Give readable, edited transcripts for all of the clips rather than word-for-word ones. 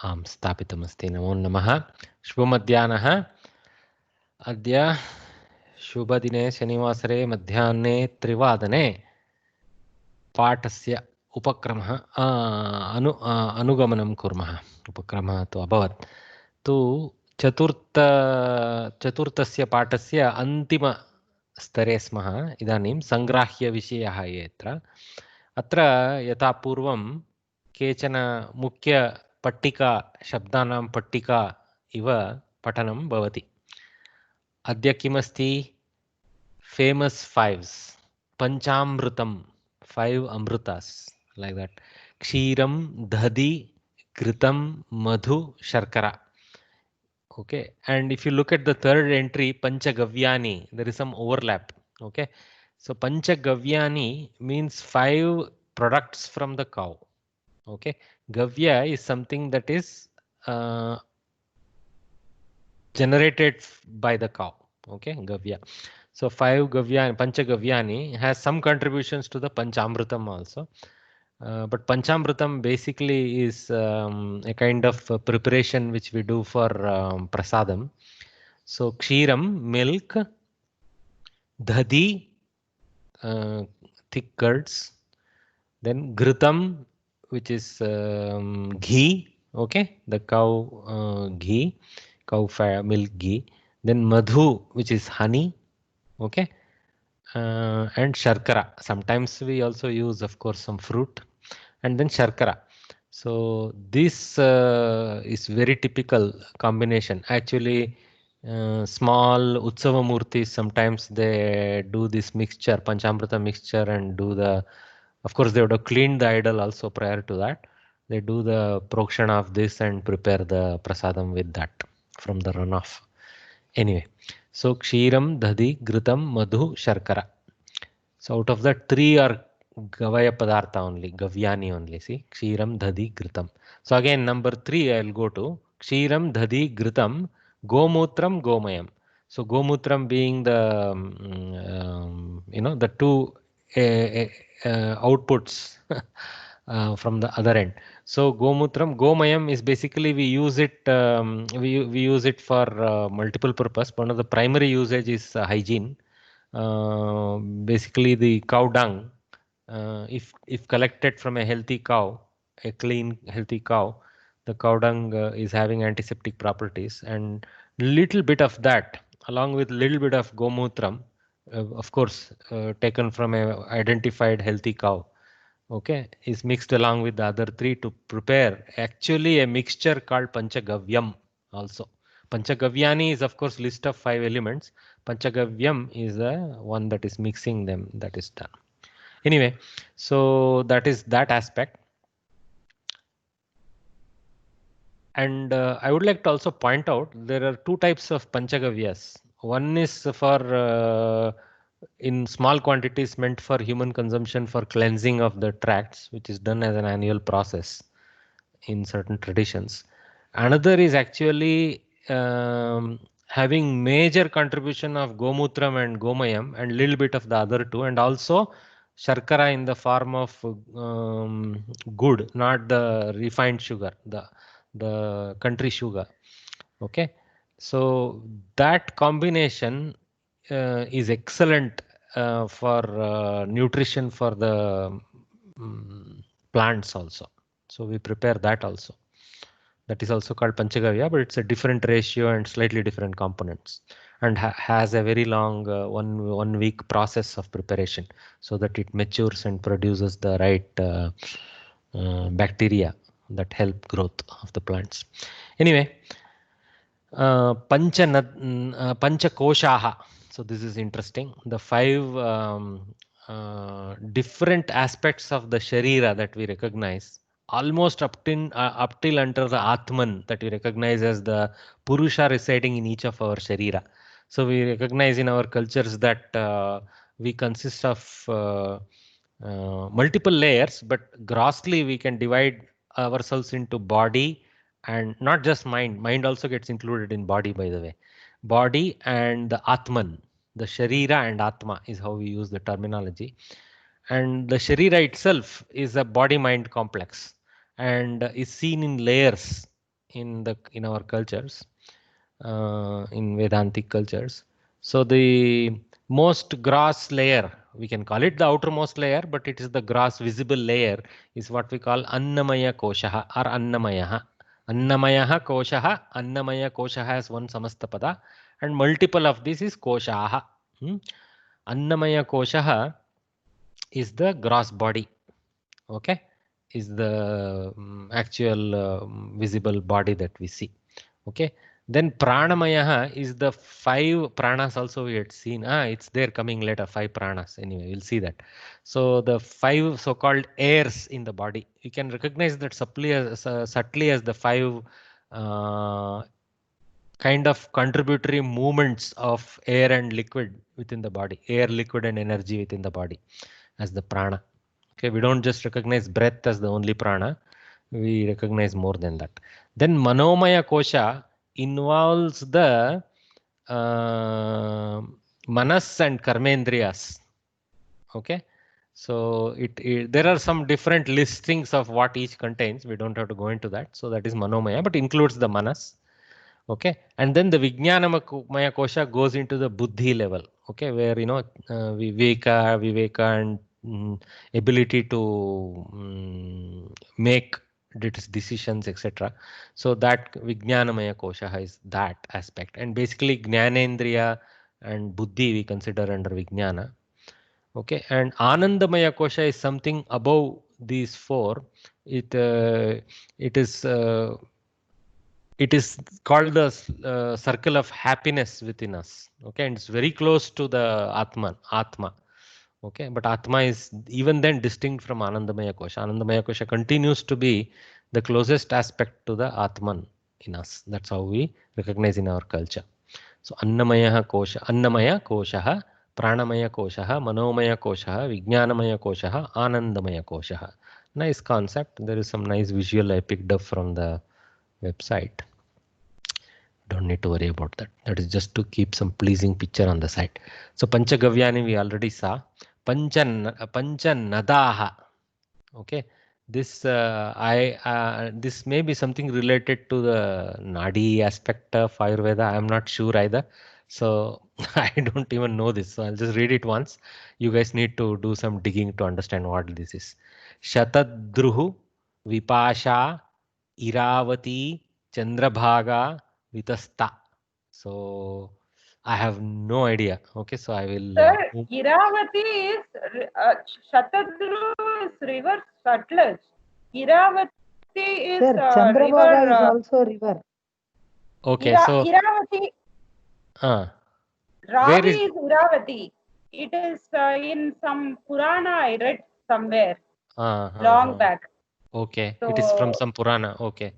आं स्थापितमस्ति। नमो नमः। शुभमध्याह्नः। अद्य शुभदिने शनिवासरे मध्याह्ने 3:00 पाठस्य उपक्रमः अनुगमनं कुर्मः। उपक्रमः तु अभवत्। तु चतुर्थस्य पाठस्य अन्तिमस्तरे स्मः इदानीं। सङ्ग्राह्यविषयः यत्र अत्र यथा पूर्वं केचन मुख्यपट्टिका, शब्दानां पट्टिका इव पठनं भवति। अद्य किमस्ति? फेमस् फैव्स्, पञ्चामृतं, 5 अमृतास्, like that. क्षीरं, दधि, घृतं, madhu, sharkara. Okay, and if you look at the third entry, panchagavyani, there is some overlap. Okay, so panchagavyani means 5 products from the cow. Okay, gavya is something that is generated by the cow. Okay, gavya. So 5 gavyani, panchagavyani has some contributions to the panchamrutam also. But panchamrutam basically is a kind of preparation which we do for prasadam. So kshiram, milk, dhadi, thick curds, then ghritam, which is ghee, okay, the cow ghee, cow milk ghee, then madhu, which is honey, okay, and sharkara. Sometimes we also use, of course, some fruit, and then sharkara. So this is very typical combination. Actually, small Utsava Murtis, sometimes they do this mixture, Panchamrita mixture, and do the, of course, they would have cleaned the idol also prior to that. They do the prokshana of this and prepare the prasadam with that from the runoff. Anyway, so kshiram, dadi, ghritam, madhu, sharkara. So out of that, 3 are gavaya padartha only, gavyani only. See, kshiram, dadi, ghritam. So again, number 3 I'll go to kshiram, dadi, ghritam, gomutram, gomayam. So gomutram being the the two outputs from the other end. So gomutram, gomayam is basically we use it we use it for multiple purpose. One of the primary usage is hygiene. Basically the cow dung, if collected from a healthy cow, a clean healthy cow, the cow dung is having antiseptic properties, and little bit of that along with little bit of gomutram, of course taken from a identified healthy cow, okay, is mixed along with the other 3 to prepare actually a mixture called panchagavyam also. Panchagavyani is of course list of 5 elements. Panchagavyam is the one that is mixing them, that is done. Anyway, so that is that aspect. And I would like to also point out there are 2 types of panchagavyas. One is for in small quantities meant for human consumption for cleansing of the tracts, which is done as an annual process in certain traditions. Another is actually having major contribution of gomutram and gomayam and little bit of the other 2, and also sharkara in the form of good, not the refined sugar, the country sugar. Okay, so that combination is excellent for nutrition for the plants also. So we prepare that also. That is also called panchagavya, but it's a different ratio and slightly different components, and has a very long one week process of preparation so that it matures and produces the right bacteria that help growth of the plants. Anyway, panchakoshaha. So this is interesting. The 5 different aspects of the sharira that we recognize, almost up till under the Atman that we recognize as the Purusha residing in each of our sharira. So we recognize in our cultures that we consist of multiple layers, but grossly we can divide ourselves into body and not just mind. Mind also gets included in body, by the way. Body and the Atman, the Sharira and Atma is how we use the terminology. And the Sharira itself is a body-mind complex and is seen in layers. in our cultures, in Vedantic cultures. So the most gross layer, we can call it the outermost layer, but it is the gross visible layer, is what we call Annamaya Koshaha or Annamayaha. Annamayaha Koshaha. Annamaya Koshaha has one Samastapada, and multiple of this is Koshaha. Annamaya Koshaha is the gross body. Okay, is the actual visible body that we see. Okay, then pranamaya is the 5 pranas. Also we had seen, it's there coming later, 5 pranas. Anyway, we'll see that. So the 5 so-called airs in the body, you can recognize that subtly as the 5 kind of contributory movements of air and liquid within the body, air, liquid and energy within the body as the prana. Okay, we don't just recognize breath as the only prana, we recognize more than that. Then Manomaya Kosha involves the manas and karmendriyas. Okay, so there are some different listings of what each contains. We don't have to go into that. So that is Manomaya, but includes the manas. Okay, and then the Vijnanamaya Kosha goes into the Buddhi level. Okay, where Viveka and ability to make decisions, etc. So that Vijnanamaya Kosha is that aspect, and basically Jnanendriya and Buddhi we consider under Vijnana. Okay, and Anandamaya Kosha is something above these 4. It is called the circle of happiness within us. Okay, and it's very close to the Atma. Okay, but Atma is even then distinct from Anandamaya Kosha. Anandamaya Kosha continues to be the closest aspect to the Atman in us. That's how we recognize in our culture. So Annamaya Kosha, Pranamaya Kosha, Manomaya Kosha, Vijnanamaya Kosha, Anandamaya Kosha. Nice concept. There is some nice visual I picked up from the website. Don't need to worry about that. That is just to keep some pleasing picture on the side. So Panchagavyani we already saw. Panchanadaha. Okay. This this may be something related to the Nadi aspect of Ayurveda. I'm not sure either. So I don't even know this. So I'll just read it once. You guys need to do some digging to understand what this is. Shatadruhu, Vipasha, Iravati, Chandrabhaga, Vitasta. So I have no idea. Okay, so I will. Sir, Iravati is Shatadru is river Sutlej. Iravati is Sir, Chandrabhaga river. is also river. Okay, so Iravati. where Ravi is? is Iravati. It is in some Purana I read somewhere long back. Okay, So, it is from some Purana. Okay.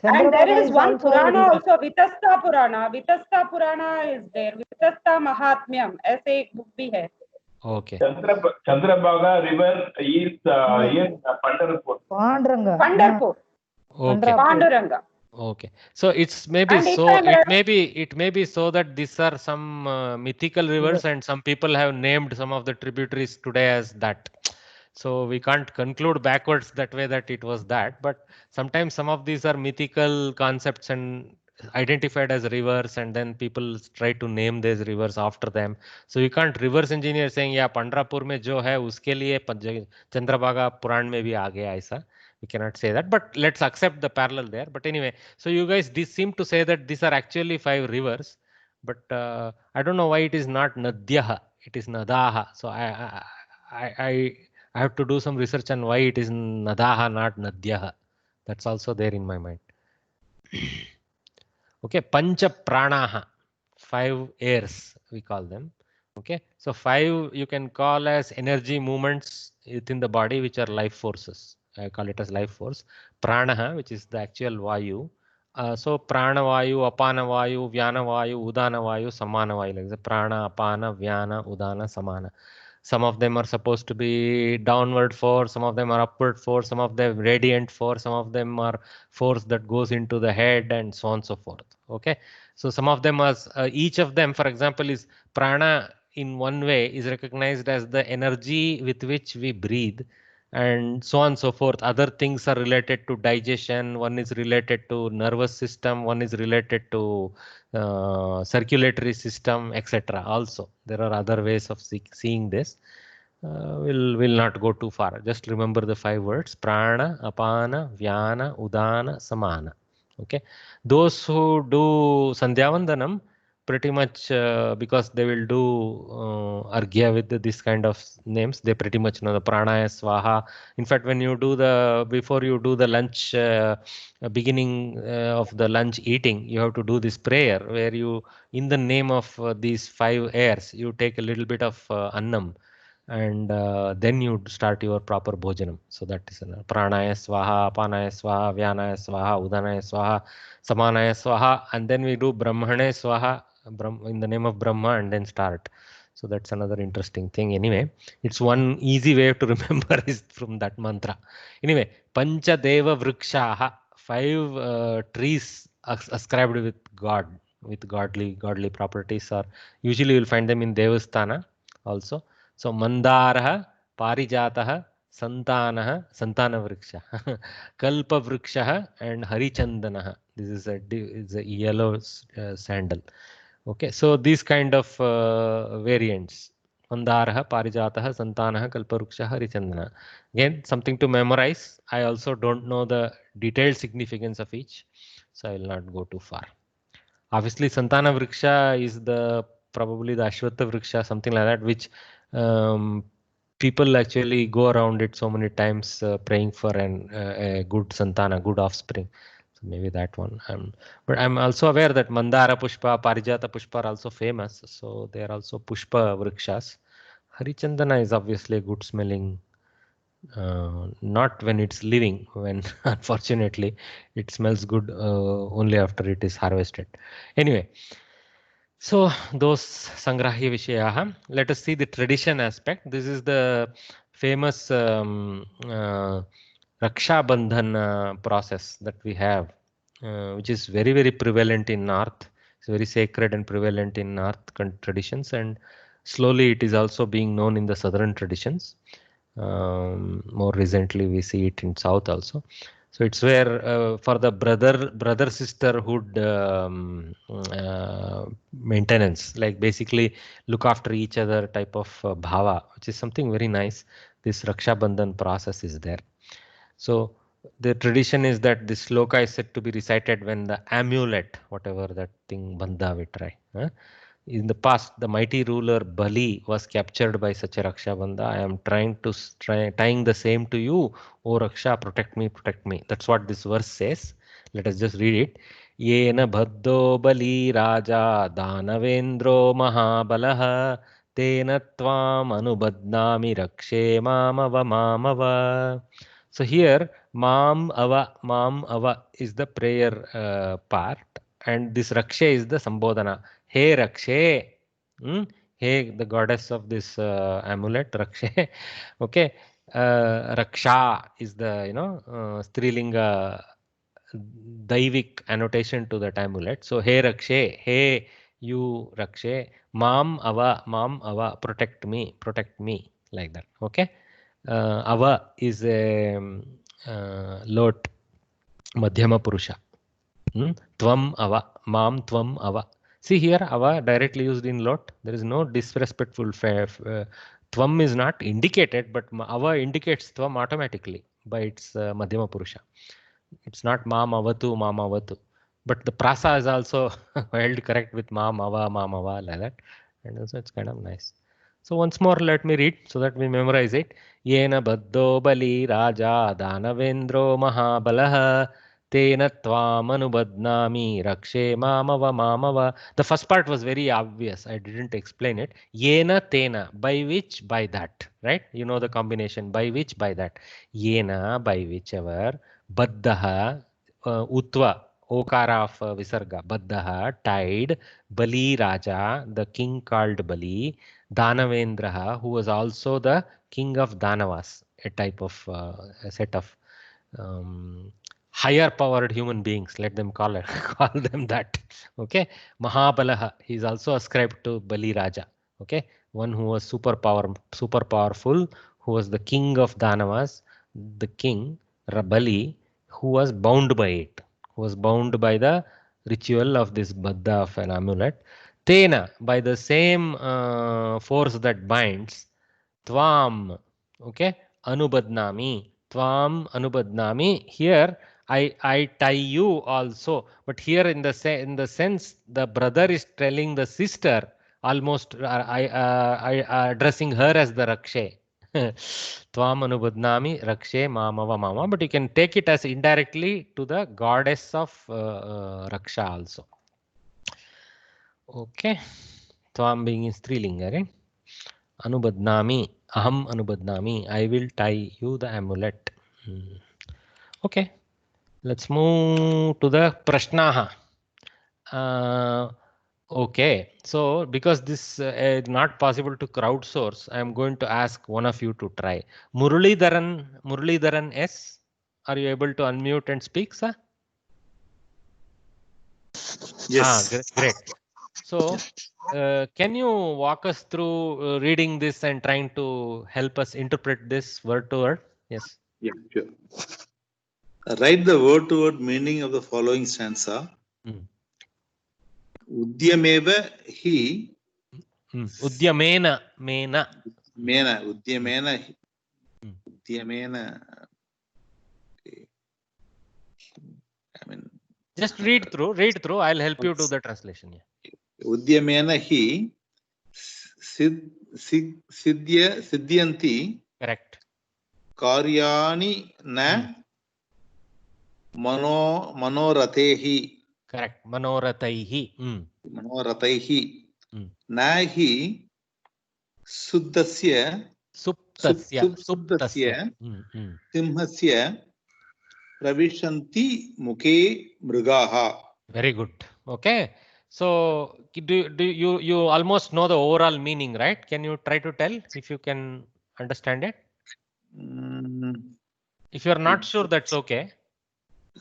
And there Chandrabhaga is is one also a Purana river. also, Vitasta Purana. Vitasta Purana is there. Vitasta Mahatmyam. ऐसे एक book भी है. Okay. Chandrabhaga river is in Pandharpur. Pandharpur. Okay. Panduranga. Okay. So it's maybe And so. It may be so that these are some mythical rivers, and some people have named some of the tributaries today as that. So we can't conclude backwards that way that it was that. But sometimes some of these are mythical concepts and identified as rivers, and then people try to name these rivers after them. So you can't reverse engineer saying yeah पंडरापुर में जो है उसके लिए चंद्रभागा पुराण में भी आ गया ऐसा. We cannot say that, but let's accept the parallel there. But anyway, so you guys seem to say that these are actually 5 rivers, but I don't know why it is not Nadyaha, it is Nadaha. So I have to do some research on why it is Nadaha, not Nadyaha. That's also there in my mind. Okay, Pancha Pranaha, 5 airs we call them. Okay, so 5 you can call as energy movements within the body, which are life forces. I call it as life force. Pranaha, which is the actual Vayu. So Prana Vayu, Apana Vayu, Vyana Vayu, Udana Vayu, Samana Vayu. Like the Prana, Apana, Vyana, Udana, Samana. Some of them are supposed to be downward force, some of them are upward force, some of them radiant force, some of them are force that goes into the head, and so on and so forth. Okay, so some of them are each of them, for example, is prana in one way is recognized as the energy with which we breathe, and so on and so forth. Other things are related to digestion, one is related to nervous system, one is related to circulatory system, etc. Also, there are other ways of seeing this. We'll not go too far. Just remember the 5 words: prana, apana, vyana, udana, samana. Okay, those who do Sandhyavandanam pretty much because they will do arghya with this kind of names, they pretty much know the pranaya, swaha. In fact, when you do before you do the lunch, beginning of the lunch eating, you have to do this prayer where you, in the name of these 5 airs, you take a little bit of annam, and then you start your proper bhojanam. So that is pranaya swaha, apanaya swaha, vyanaya swaha, udanaya swaha, samanaya swaha, and then we do brahmane swaha, in the name of Brahma, and then start. So that's another interesting thing. Anyway, it's one easy way to remember is from that mantra. Anyway, Pancha Deva Vrikshaha, 5 trees ascribed with God, with godly properties, or usually you'll find them in Devasthana also. So Mandara, Parijata, Santana, Santana Vriksha, Kalpa Vriksha, and Harichandana. This is a yellow sandal. Okay, so these kind of variants: Mandara, Parijata, Santana, Kalparuksha, Harichandana. Again, something to memorize. I also don't know the detailed significance of each, so I will not go too far. Obviously, Santana Vriksha is probably the Ashwatha Vriksha, something like that, which people actually go around it so many times praying for a good Santana, good offspring. So maybe that one. But I'm also aware that Mandara Pushpa, Parijata Pushpa are also famous. So they are also Pushpa Vrikshas. Harichandana is obviously a good smelling, not when it's living, when unfortunately it smells good only after it is harvested. Anyway, so those Sangrahya Vishayaha. Let us see the tradition aspect. This is the famous Raksha Bandhan process that we have, which is very, very prevalent in North. It's very sacred and prevalent in North traditions, and slowly it is also being known in the Southern traditions. More recently, we see it in South also. So it's where for the brother sisterhood maintenance, like basically look after each other type of bhava, which is something very nice. This Raksha Bandhan process is there. So the tradition is that this sloka is said to be recited when the amulet, whatever that thing, bandha vitrai. In the past, the mighty ruler Bali was captured by such a Raksha Bandha. I am tying the same to you. O Raksha, protect me, protect me. That's what this verse says. Let us just read it. Yena bhaddo Bali Raja Danavendro Mahabalaha Tena Tvam Anubadnami Rakshe Mamava Mamava. So here, Mam Ava is the prayer part, and this Rakshe is the Sambodhana. Hey Rakshe, hey, the goddess of this amulet, Rakshe. Okay, Raksha is the Strilinga Daivik annotation to that amulet. So hey Rakshe, hey you Rakshe, Mam Ava, protect me, like that. Okay, Ava is a lot Madhyama Purusha. Tvam Ava, Mam Tvam Ava. See here, Ava directly used in lot. There is no disrespectful Tvam is not indicated, but Ava indicates Tvam automatically by its Madhyama Purusha. It's not Mam Avatu. But the prasa is also held correct with Mam Ava, like that. And also it's kind of nice. So once more, let me read so that we memorize it. Yena Baddo Bali Raja Danavendro Mahabalaha Tena Tvamanubadnami Rakshe Mamava. The first part was very obvious. I didn't explain it. Yena Tena, by which, by that. Right? You know the combination. By which, by that. Yena, by whichever. Baddaha, Utva, Okara of Visarga. Baddaha, tied. Bali Raja, the king called Bali. Danavendraha, who was also the king of Danavas, a type of a set of higher powered human beings, let them call them that. Okay, Mahabalaha, he is also ascribed to Bali Raja. Okay, one who was super powerful, who was the king of Danavas, the king Bali, who was bound by it, who was bound by the ritual of this Baddha of an amulet. Tena, by the same force that binds, Tvam, okay, Anubadnami, Tvam Anubadnami. Here I tie you also, but here in the sense the brother is telling the sister, almost I addressing her as the Rakshe. Tvam Anubadnami Rakshe Mamava Mama, but you can take it as indirectly to the goddess of Raksha also. Okay, Tvam being in Strilinga, right? Anubadnami, Aham Anubadnami, I will tie you the amulet. Okay, let's move to the Prashnaha. Okay, so because this is not possible to crowdsource, I am going to ask one of you to try. Muralidharan S, are you able to unmute and speak, sir? Yes. Great. So, can you walk us through reading this and trying to help us interpret this word to word? Yes. Yeah, sure. Write the word to word meaning of the following stanza. Udyameva hi. Udyamena. Udyamena. I mean. Just read through. I'll help you do the translation. Yeah. Udyamena hi siddhyanti. Correct. Karyani na manoratehi. Correct. Manorataihi. Manorataihi. Nahi suddhasya. Suptasya. Simhasya. Pravishanti mukhe mrigaha. Very good. Okay. So do you almost know the overall meaning, right? Can you try to tell if you can understand it? If you are not sure, that's okay.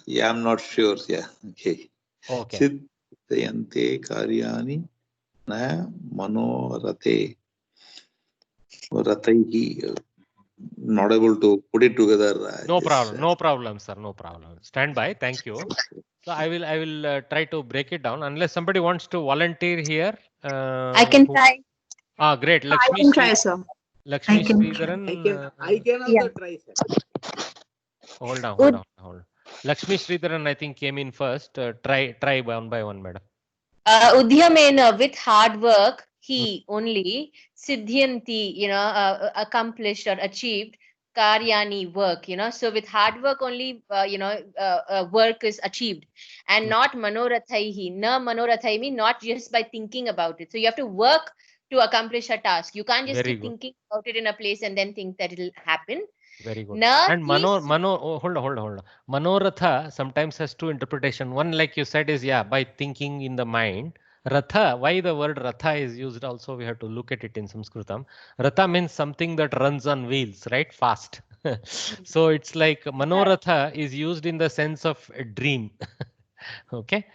Yeah, I'm not sure. Yeah. Okay. Okay. Siddhayante karyani na manorate. Rataihi. Not able to put it together. No problem, sir. No problem. Stand by. Thank you. So I will try to break it down unless somebody wants to volunteer here. I can try. Great. Lakshmi, I can try, sir. Lakshmi Sridharan. I can also try, sir. Hold on. Lakshmi Sridharan, I think, came in first. Try one by one, madam. Udyamena, with hard work, he only siddhyanti, accomplished or achieved karyani, work, so with hard work only, work is achieved, and not manorathaihi. Na manorathai means not just by thinking about it. So you have to work to accomplish a task. You can't just keep thinking about it in a place and then think that it'll happen. Very good. And hold on. Manoratha sometimes has two interpretation. One, like you said, is by thinking in the mind. Ratha, why the word Ratha is used also, we have to look at it in Sanskritam. Ratha means something that runs on wheels, right? Fast. So it's like Manoratha is used in the sense of a dream. Okay.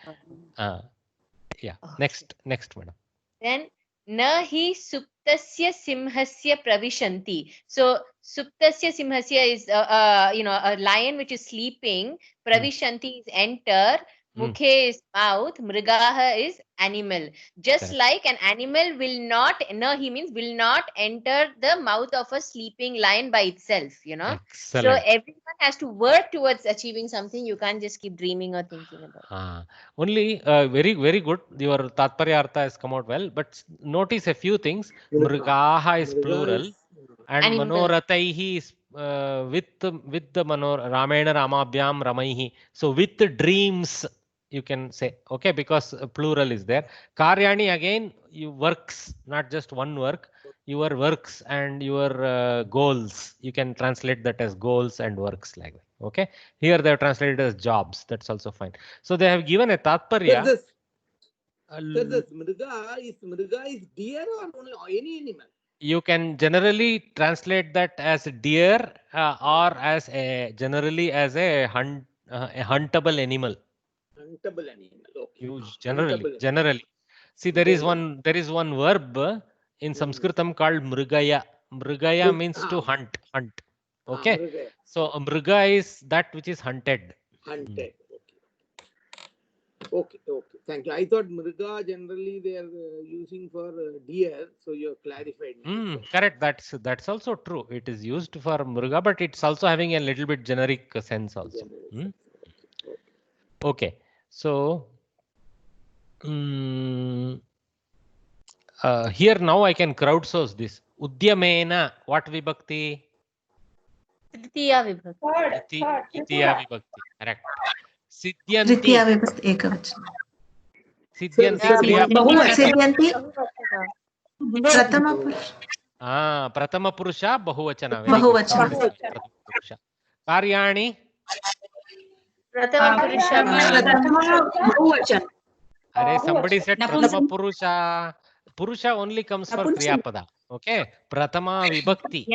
Yeah. Next, madam. Then nahi suptasya simhasya pravishanti. So suptasya simhasya is a lion which is sleeping. Pravishanti is enter. Mukhe is mouth. Mrigaha is animal. Just correct. Like an animal will not, nahi means will not enter the mouth of a sleeping lion by itself, Excellent. So everyone has to work towards achieving something. You can't just keep dreaming or thinking about it. Only very, very good. Your Tatparya Artha has come out well, but notice a few things. Mrigaha is plural and Manorataihi is with the Ramena Ramabhyam Ramaihi. So with the dreams, you can say, okay, because plural is there. Karyani, again, you works, not just one work, your works and your goals. You can translate that as goals and works like that. Okay. Here they have translated as jobs. That's also fine. So they have given a Tatparya. This Mriga is deer or any animal? You can generally translate that as deer or as generally as a huntable animal. Huntable animal. Okay. Generally. See, there is one verb in Sanskritam called mrigaya. Mrigaya means to hunt. Okay. Mrigaya. So mriga is that which is hunted. Hunted. Okay. Thank you. I thought mriga generally they are using for deer, so you have clarified me. Correct. That's also true. It is used for mriga, but it's also having a little bit generic sense also. Okay. So here now I can crowdsource this. Udyamena, what vibhakti? Tritiya vibhakti. Tritiya vibhakti. Correct. Siddhyanti. Tritiya vibhakti ekavachana. Siddhyanti. Siddhyanti. Pratama purusha. Pratama purusha bahuvachana. Bahuvachana. Karyani. Pratama purusha bahuvachana. Are somebody said pratama purusha. Purusha only comes for kriyapada. Okay. Pratama vibhakti.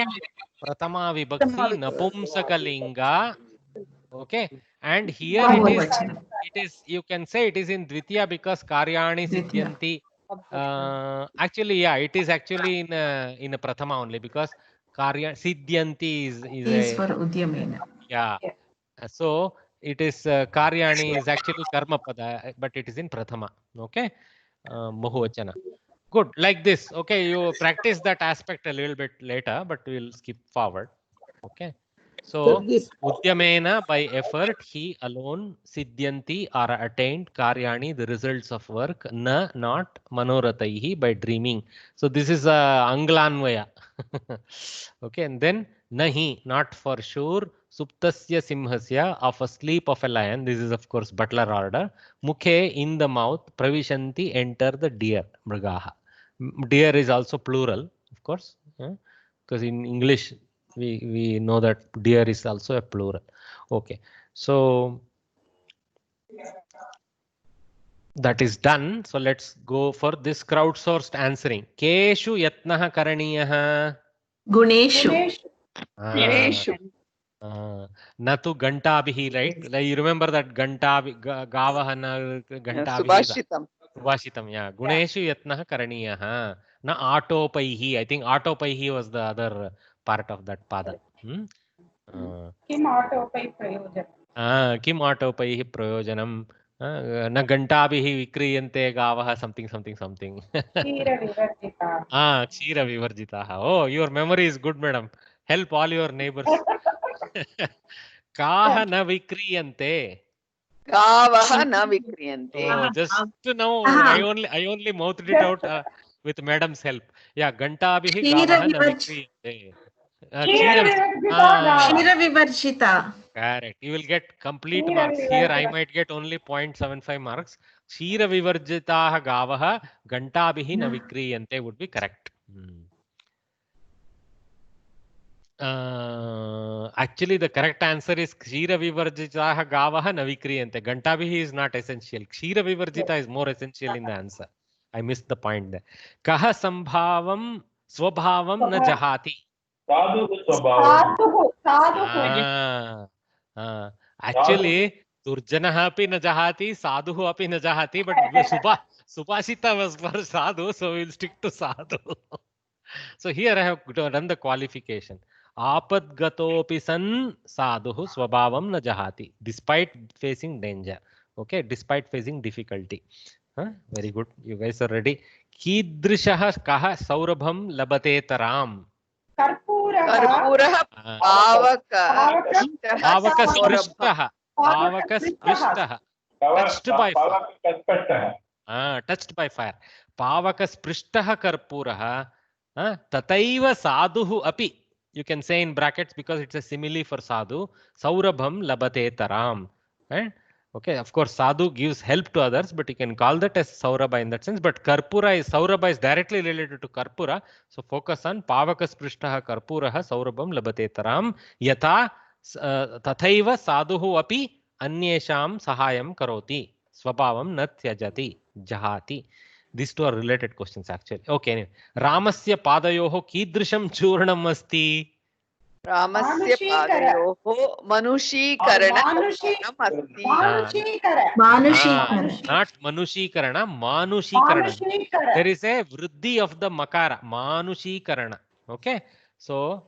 Pratama vibhakti napumsakalinga. Okay. And here it is you can say it is in Dvitiya because karyani siddhyanti. Actually, yeah, it is actually in a prathama only because karya siddhyanti is for udyamena. Yeah. So it is karyani is actually karma pada, but it is in prathama. Okay. Bahuvachana. Good, like this. Okay, you practice that aspect a little bit later, but we'll skip forward. Okay. So udyamena, by effort, he alone siddhyanti are attained karyani, the results of work, na not manorataihi, by dreaming. So this is anglanvaya. Okay, and then nahi, not for sure, suptasya simhasya, of a sleep of a lion. This is of course butler order. Mukhe, in the mouth, pravishanti, enter the deer, mrigaha. Deer is also plural, of course, because in English we know that deer is also a plural. Okay, so that is done. So let's go for this crowdsourced answering. Keshu yatnah karaniyah? Guneshu. Natu gantabhihi, right? Like you remember that gavahana gantabhihi. Subhashitam, yeah. Guneshu yatnah karaniyah. Na atopaihi. I think atopaihi was the other part of that pada. Kim atopaihi prayojanam. Kim atopaihi prayojanam. Na gantabhihi vikriyante gavah, something. Kshira vivarjitaha. Kshira vivarjitaha. Oh, your memory is good, madam. Help all your neighbors. Kaha na vikriyante. Gavaha na vikriyante. Oh, just now I only mouthed it out with madam's help. Yeah, gantabhihi gavaha na vikriyante. Kshira vivarjita. Correct. You will get complete marks. Here I might get only 0.75 marks. Kshira vivarjitaha gavaha gantabhihi na vikriyante would be correct. Actually, the correct answer is Kshira vivarjitaha gavaha na vikriyante. Gantabhihi is not essential. Kshira vivarjita is more essential in the answer. I missed the point there. Kaha sambhavam swabhavam na jahati. Actually, Durjanaha api na jahati, Sadhuhu api na jahati, but Subhashita was for Sadhu, so we'll stick to Sadhu. So here I have done the qualification. Apadgatopi san Sadhuhu swabhavam na jahati, despite facing danger. Okay, despite facing difficulty. Very good. You guys are ready. Kidrishaha kaha saurabham labate taram. Karpurah Pavakas prishtaha. Touched by fire. Touched by fire. Pavakas prishtaha karpuraha. Tataiva sadhuhu api. You can say in brackets because it's a simile for sadhu. Saurabham labate taram. Right? Okay, of course, sadhu gives help to others, but you can call that as saurabha in that sense. But saurabha is directly related to karpura. So focus on pavakas prishtaha karpuraha saurabham labate taram. Yatha tathaiva sadhuhu api anyesham sahayam karoti. Swabhavam na tyajati jahati. These two are related questions actually. Okay, anyway. Ramasya padayoho kidrisham churnam asti. Ramasya padayoho manushikaranam asti. Not manushikarana, manushikaranam. There is a vriddhi of the makara, manushikarana. Okay. So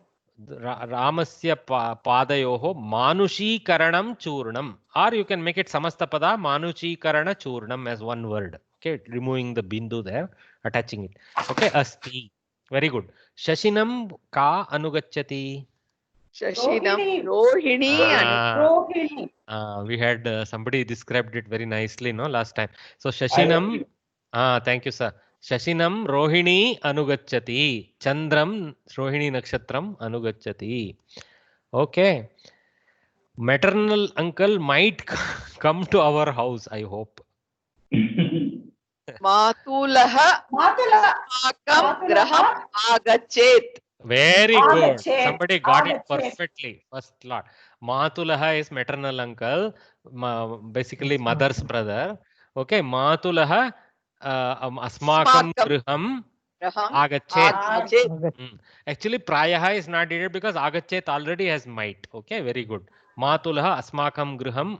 Ramasya padayoho manushikaranam churnam, or you can make it samastapada manushikarana churnam as one word. Okay, removing the bindu there, attaching it. Okay, asti. Very good. Shashinam ka anugacchati. Shashinam Rohini. We had somebody described it very nicely, no, last time. So Shashinam, thank you, sir. Shashinam Rohini Anugacchati. Chandram Rohini Nakshatram Anugacchati. Okay. Maternal uncle might come to our house, I hope. Matulaha Asmakam Graham Agachet. Very good. Somebody got it perfectly. First lot. Matulaha is maternal uncle, basically mother's brother. Okay. Matulaha asmakam griham agachet. Actually, prayaha is not needed because agachet already has might. Okay. Very good. Matulaha asmakam griham.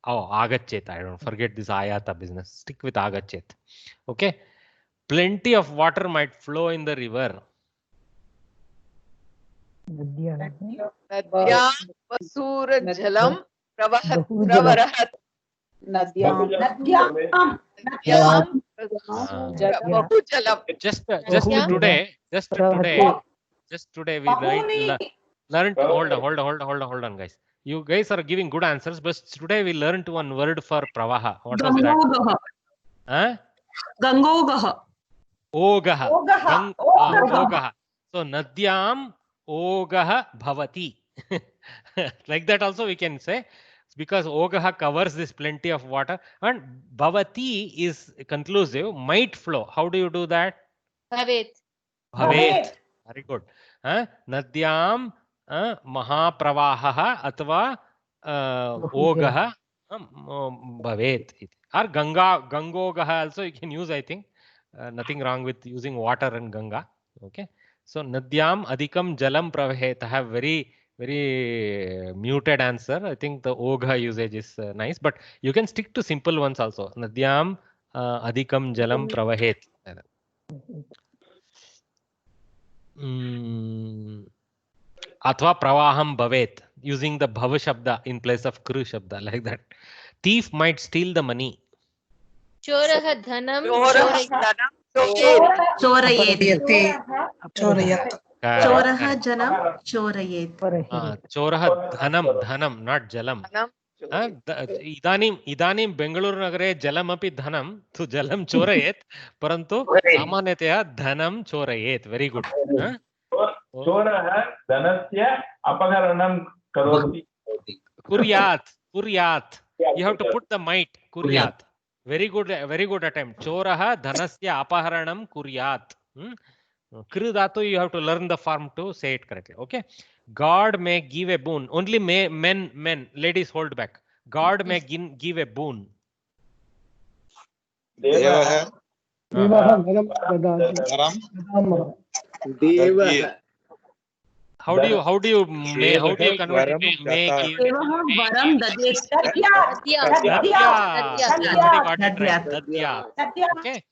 Oh, agachet. I don't forget this ayata business. Stick with agachet. Okay. Plenty of water might flow in the river. Nadyam Vasura Jalam Pravarahat. Just today we learned. Hold on, guys. You guys are giving good answers, but today we learned one word for pravaha. What was that? Gangogaha. Ogaha. Ogaha. So nadyam ogaha bhavati. Like that also we can say, because ogaha covers this plenty of water, and bhavati is conclusive, might flow. How do you do that? Bhavet. Very good. Nadyam mahapravaha atva ogaha bhavet. Or gangogaha also you can use, I think. Nothing wrong with using water and Ganga. Okay. So nadyam adhikam jalam pravahet. I have very muted answer. I think the ogha usage is nice, but you can stick to simple ones also. Nadyam adhikam jalam pravahet. Athva pravaham bhavet, using the bhava shabda in place of kru shabda, like that. Thief might steal the money. Choraha dhanam Chorayet. Choraha janam chorayet. Choraha dhanam, not jalam. इदानीं बेंगळूरुनगरे जलमपि धनं तु जलं चोरयेत्, परन्तु सामान्यतया धनं चोरयेत्. Very good. चोरः धनस्य अपहरणं करोति. कुर्यात्. You have to put the might. Kuryat. Very good attempt. Choraha dhanasya apaharanam kuryat. Kru dhatu, you have to learn the form to say it correctly. Okay. God may give a boon. Only men, ladies hold back. God may give a boon. Devaha. How do you convert it? May give. Varam dadet. Dadya. Okay.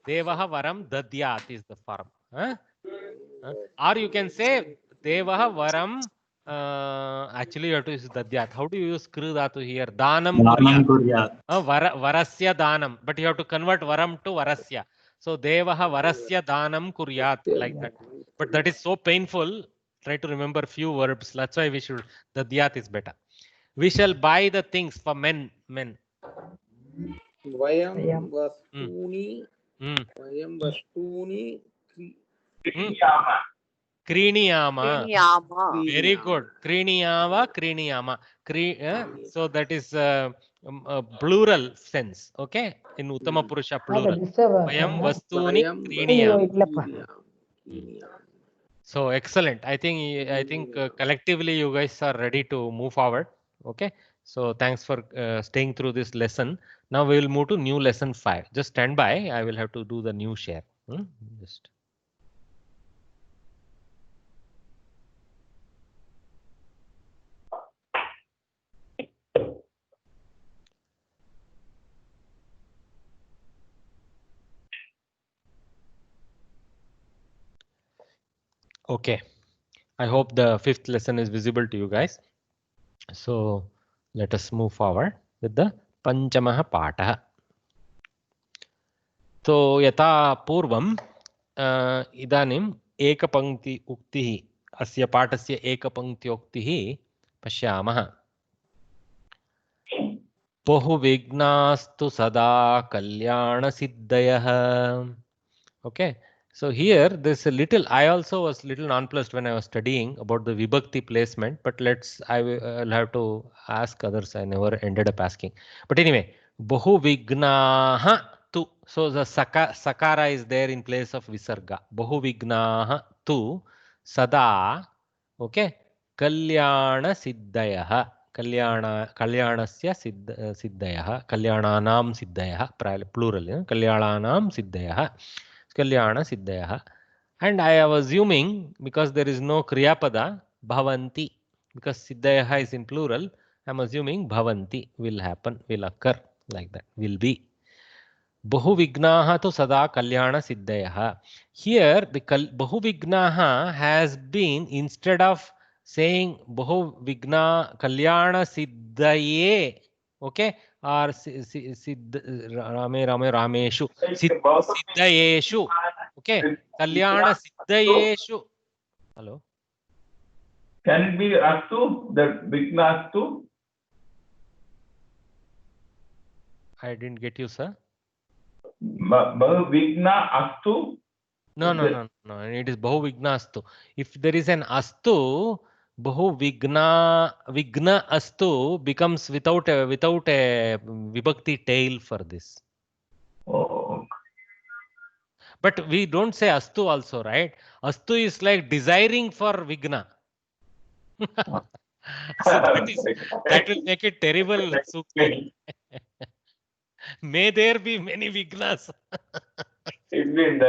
Devaha varam dadyat is the form. Or you can say Devaha varam. Actually, you have to use dadyat. How do you use kru dhatu here? Danam kuryat. Varasya danam. But you have to convert varam to varasya. So Devaha varasya danam kuryat, like that. But that is so painful. Try to remember few verbs. That's why we should. Dadyat is better. We shall buy the things for men. Vayam vastuni. Vayam vastuni. Kriniyama. Very good. Kriniyama. So that is plural sense. Okay. In Uttama Purusha plural. Vayam vastuni kriniyama. So excellent. I think collectively you guys are ready to move forward. Okay. So thanks for staying through this lesson. Now we will move to new lesson 5. Just stand by. I will have to do the new share. Just. Okay, I hope the fifth lesson is visible to you guys. So let us move forward with the Panchamah Patah. So yata पूर्वं इदानीम् एकपङ्क्ति उक्तिः अस्य पाठस्य एकपङ्क्ति उक्तिः पश्यामः. बहुविघ्नास्तु सदा कल्याणसिद्धयः. Okay, so here there's a little, I also was little nonplussed when I was studying about the vibhakti placement, but I'll have to ask others. I never ended up asking. But anyway, bahuvignaha tu. So the sakara is there in place of visarga. Bahuvignaha tu sada. Okay, kalyana siddhayah. Kalyanasya siddhayah. Kalyananam siddhayah. Plural. Kalyananam siddhayah. Kalyana siddhayah. And I am assuming, because there is no kriyapada, bhavanti, because siddhayah is in plural, I am assuming bhavanti will happen, will occur, like that, will be. Bahuvignaha to sada kalyana siddhayah. Here the bahuvignaha has been, instead of saying bahuvigna kalyana siddhaye, okay, or rameshu siddhayeshu, okay, kalyana siddhayeshu. Hello, can it be astu, that vigna astu? I didn't get you, sir. Vigna astu? No, it is bahuvigna astu. If there is an astu, bahuvigna astu becomes without a vibhakti tail for this. Oh. But we don't say astu also, right? Astu is like desiring for vigna. So that will make it terrible. May there be many vignas. It will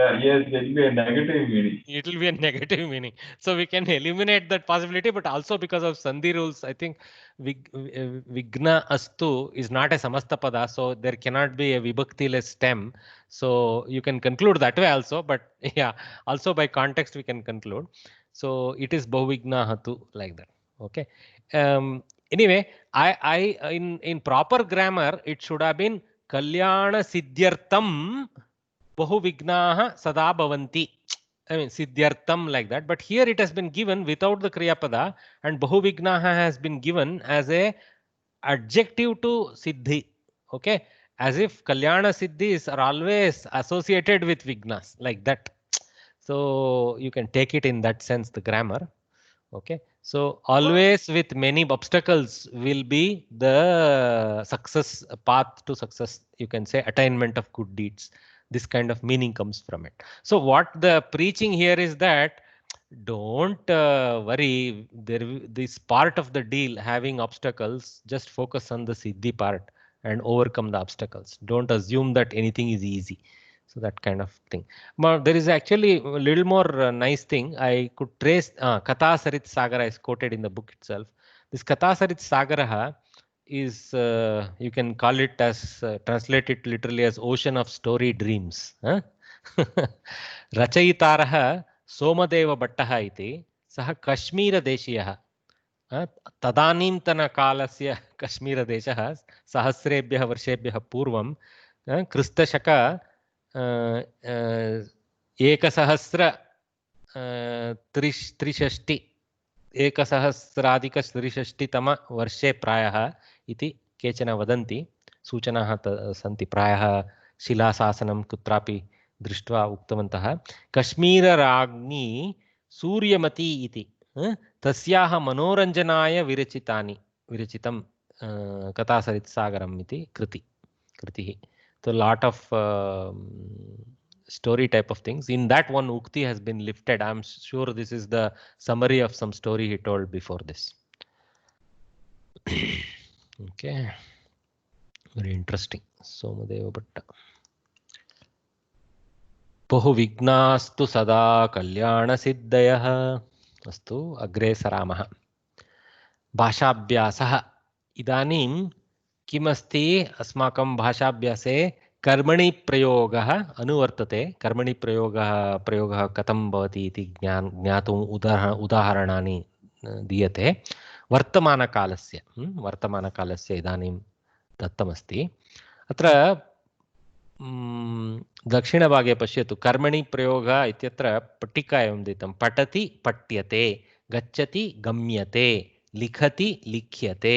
be a negative meaning. It will be a negative meaning. So we can eliminate that possibility, but also because of Sandhi rules, I think Vigna Astu is not a Samastapada, so there cannot be a Vibhakti-less stem. So you can conclude that way also, but yeah, also by context we can conclude. So it is Bahuvigna Hatu, like that. Okay. Anyway, in proper grammar, it should have been Kalyana Siddhyartham Bahuvignaha sada bhavanti. I mean siddhyartham, like that. But here it has been given without the kriyapada, and bahuvignaha has been given as a adjective to siddhi. Okay, as if kalyana siddhis are always associated with vignas, like that. So you can take it in that sense, the grammar. Okay, so always with many obstacles will be the success path to success. You can say attainment of good deeds. This kind of meaning comes from it. So what the preaching here is that don't worry, this part of the deal having obstacles, just focus on the siddhi part and overcome the obstacles. Don't assume that anything is easy. So that kind of thing. But there is actually a little more nice thing. I could trace Katha Sarit Sagara is quoted in the book itself. This Katha Sarit Sagara is, you can call it as, translate it literally as ocean of story dreams. Rachayitarah Somadeva Bhattaha iti saha Kashmira Deshiyah. Tadanintana kalasya Kashmira Deshah sahasrebhyah varshebhyah purvam Kristashaka ekasahasra trishashti एकसहस्राधिकत्रिषष्टितम वर्षे प्रायः इति केचन वदन्ति. सूचनाः सन्ति. प्रायः शिलाशासनं कुत्रापि दृष्ट्वा उक्तवन्तः. कश्मीरराज्ञी सूर्यमती इति तस्याः मनोरञ्जनाय विरचितं कथासरित्सागरम् इति कृतिः. So lot of story type of things. In that, one ukti has been lifted. I'm sure this is the summary of some story he told before this. Okay, very interesting. Somadeva Bhatta. Bahuvignastu sada kalyana siddhayah. Astu agre saramah. Bhashabhyasah. Idanim kimasti asmakam bhashabhyase कर्मणि प्रयोगः अनुवर्तते. कर्मणि प्रयोगः कथं भवति इति ज्ञातुम् उदाहरणानि दीयते. वर्तमानकालस्य इदानीं दत्तमस्ति. अत्र दक्षिणभागे पश्यतु. कर्मणि प्रयोगः इत्यत्र पट्टिका एवं दत्तं. पठति पठ्यते, गच्छति गम्यते, लिखति लिख्यते,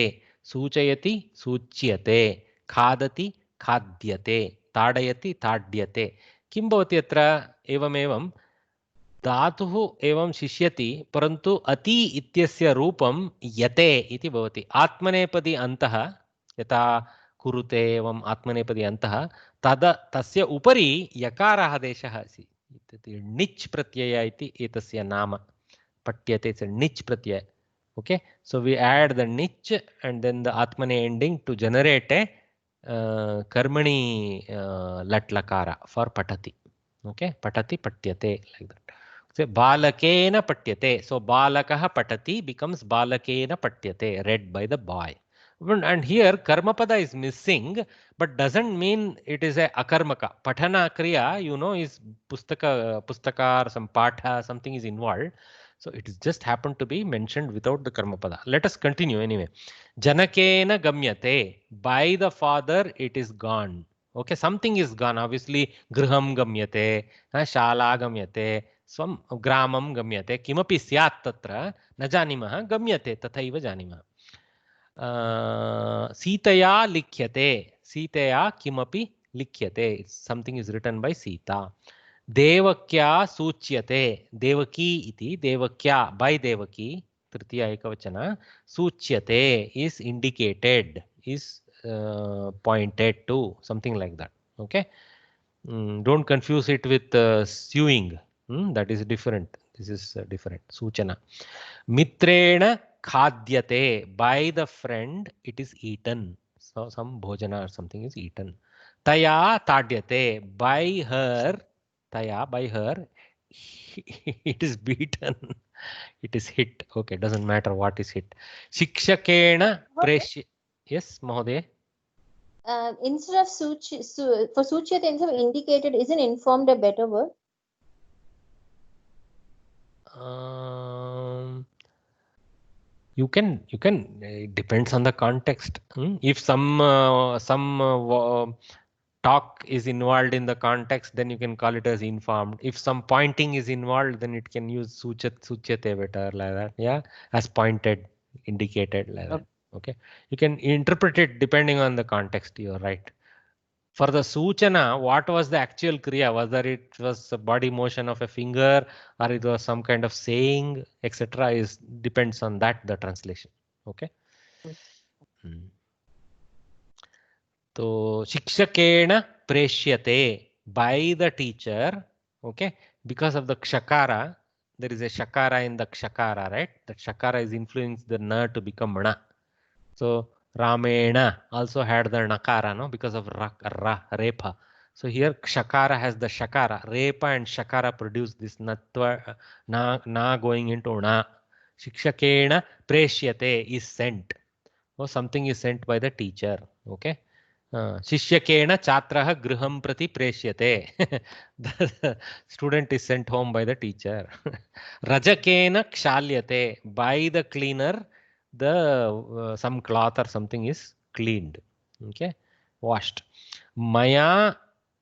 सूचयति सूच्यते, खादति खाद्यते, ताडयति ताड्यते. किं भवति अत्र? एवमेवं धातुः एवं शिष्यति, परन्तु अति इत्यस्य रूपं यते इति भवति. आत्मनेपदी अन्तः यथा कुरुते एवं आत्मनेपदी अन्तः तस्य उपरि यकारादेशः अस्ति. णिच् प्रत्यय इति एतस्य नाम. पठ्यते णिच् प्रत्यय. Okay, so we add the nich and then the atmane ending to generate a karmani lat lakara for patati. Okay, patati patyate, like that. So balakena patyate. So balakah patati becomes balakena patyate, read by the boy. And here karmapada is missing, but doesn't mean it is a akarmaka. Pathana kriya, you know, is pustaka or some patha, something is involved. So it is just happened to be mentioned without the karma pada. Let us continue anyway. Janakena gamyate. By the father it is gone. Okay, something is gone. Obviously, griham gamyate, shala gamyate, swam gramam gamyate. Kimapi syat tatra na janimah gamyate tathaiva janimah. Sitaya likhyate. Sitaya kimapi likhyate. Something is written by Sita. देवक्या सूच्यते. देवकी इति देवक्या by Devaki तृतीया एकवचन. सूच्यते is indicated, is pointed to, something like that. Okay, don't confuse it with sewing. That is different. This is different. Suchana. Mitrena khadyate. By the friend it is eaten. So some bhojana or something is eaten. Taya tadyate. By her. Taya, by her, it is beaten, it is hit. Okay, doesn't matter what is hit. Shikshakena preshya. Yes, Mahodaya. Instead of for suchyate, instead of indicated, isn't informed a better word? You can. It depends on the context. If some talk is involved in the context, then you can call it as informed. If some pointing is involved, then it can use suchyate better, like that. Yeah, as pointed, indicated, like that. Okay, you can interpret it depending on the context. You are right. For the suchana, what was the actual kriya? Whether it was a body motion of a finger or it was some kind of saying, etc., is depends on that, the translation. Okay. So shikshakeena preshyate, by the teacher. Okay, because of the kshakara, there is a shakara in the kshakara, right? That shakara is influenced the na to become na. So Ramena also had the nakara, no, because of ra, repa. So here kshakara has the shakara. Repa and shakara produce this natva, na going into na. Shikshakena preshyate is sent. Or something is sent by the teacher. Okay. Shishyakena chatraha griham prati preshyate. The student is sent home by the teacher. Rajakena kshalyate. By the cleaner, the some cloth or something is cleaned. Okay, washed. Maya